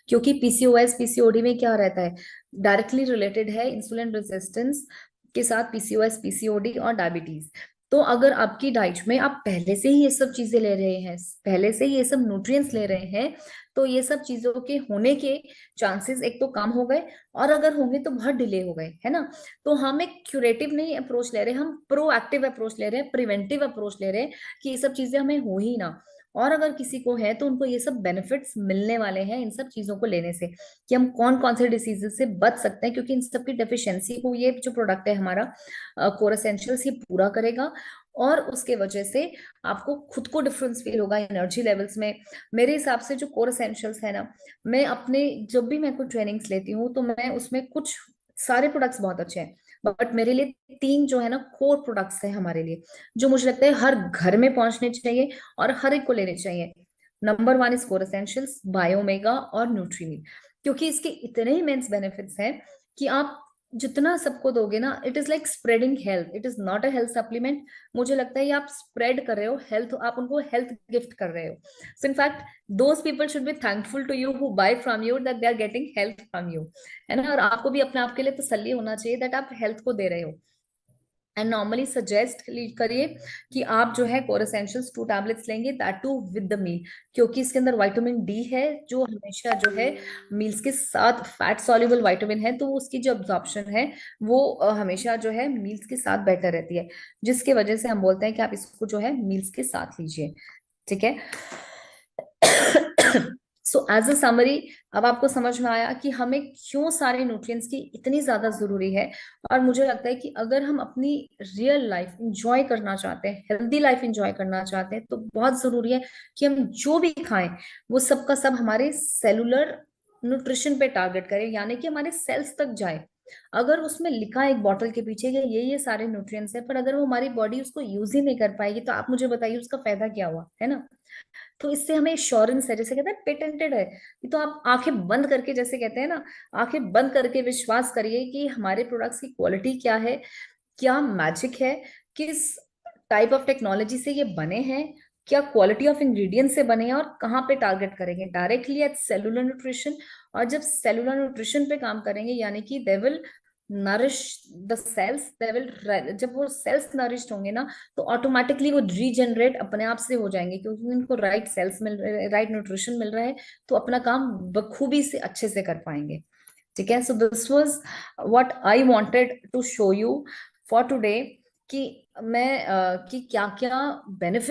क्योंकि पीसीओएस पीसीओडी में क्या रहता है, डायरेक्टली रिलेटेड है इंसुलिन रेजिस्टेंस के साथ पीसीओएस पीसीओडी और डायबिटीज। तो अगर आपकी डाइट में आप पहले से ही ये सब चीजें ले रहे हैं, पहले से ही ये सब न्यूट्रिएंट्स ले रहे हैं, तो ये सब चीजों के होने के चांसेस एक तो कम हो गए, और अगर होंगे तो बहुत डिले हो गए, है ना। तो हम एक क्यूरेटिव नहीं अप्रोच ले रहे, हम प्रोएक्टिव अप्रोच ले रहे हैं, प्रिवेंटिव अप्रोच ले रहे हैं, कि ये सब चीजें हमें हो ही ना। और अगर किसी को है तो उनको ये सब बेनिफिट्स मिलने वाले हैं इन सब चीजों को लेने से, कि हम कौन कौन से डिसीजेस से बच सकते हैं, क्योंकि इन सब की डेफिशिएंसी को ये जो प्रोडक्ट है हमारा कोर एसेंशियल्स ये पूरा करेगा। और उसके वजह से आपको खुद को डिफरेंस फील होगा एनर्जी लेवल्स में। मेरे हिसाब से जो कोर एसेंशियल्स है ना, मैं अपने जब भी मैं कोई ट्रेनिंग्स लेती हूँ तो मैं उसमें कुछ, सारे प्रोडक्ट्स बहुत अच्छे हैं, बट मेरे लिए तीन जो है ना कोर प्रोडक्ट्स है हमारे लिए, जो मुझे लगता है हर घर में पहुंचने चाहिए और हर एक को लेने चाहिए। Number one is core essentials, Biomega और न्यूट्रीमिल। क्योंकि इसके इतने इमेंस बेनिफिट्स हैं कि आप जितना सबको दोगे ना, it is like spreading health, it is not a health supplement. मुझे लगता है ये आप स्प्रेड कर रहे हो हेल्थ, आप उनको हेल्थ गिफ्ट कर रहे हो। So in fact those people should be thankful to you who buy from you, that they are getting health from you, है ना। और आपको भी अपने आप के लिए तसल्ली होना चाहिए दैट आप हेल्थ को दे रहे हो। एंड नॉर्मली सजेस्ट करिए कि आप जो है कोर एसेंशियल्स 2 टैबलेट्स लेंगे, that too with the meal, क्योंकि इसके अंदर विटामिन डी है, जो हमेशा जो है मील्स के साथ, फैट सॉल्युबल विटामिन है, तो उसकी जो अब्जॉर्प्शन है वो हमेशा जो है मील्स के साथ बेटर रहती है, जिसके वजह से हम बोलते हैं कि आप इसको जो है मील्स के साथ लीजिए, ठीक है। सो एज अ समरी, अब आपको समझ में आया कि हमें क्यों सारे न्यूट्रिएंट्स की इतनी ज्यादा जरूरी है। और मुझे लगता है कि अगर हम अपनी रियल लाइफ इंजॉय करना चाहते हैं, हेल्दी लाइफ इंजॉय करना चाहते हैं, तो बहुत जरूरी है कि हम जो भी खाएं वो सब का सब हमारे सेलुलर न्यूट्रिशन पे टारगेट करें, यानी कि हमारे सेल्स तक जाए। अगर उसमें लिखा है एक बॉटल के पीछे कि ये सारे न्यूट्रिएंट्स हैं, पर अगर वो हमारी बॉडी उसको यूज ही नहीं कर पाएगी, तो आप मुझे बताइए उसका फायदा क्या हुआ, है ना। तो इससे हमें एश्योरेंस है, जैसे कहते हैं पेटेंटेड है, ये तो आप आंखें बंद करके, जैसे कहते हैं ना, आंखें बंद करके विश्वास करिए कि हमारे प्रोडक्ट्स की क्वालिटी क्या है, क्या मैजिक है, किस टाइप ऑफ टेक्नोलॉजी से ये बने हैं, क्या क्वालिटी ऑफ इंग्रेडिएंट से बने हैं, और कहाँ पे टारगेट करेंगे, डायरेक्टली एट सेलुलर न्यूट्रिशन। और जब सेलुलर न्यूट्रिशन पे काम करेंगे, यानी कि they will nourish the cells, they will, जब वो सेल्स नरिश्ड होंगे ना, तो ऑटोमेटिकली वो रीजनरेट अपने आप से हो जाएंगे, क्योंकि उनको राइट सेल्स मिल रहे हैं, राइट न्यूट्रिशन मिल रहा है, तो अपना काम बखूबी से अच्छे से कर पाएंगे, ठीक है। So this was what I wanted to show you for today, कि मैं कि क्या क्या बेनिफिट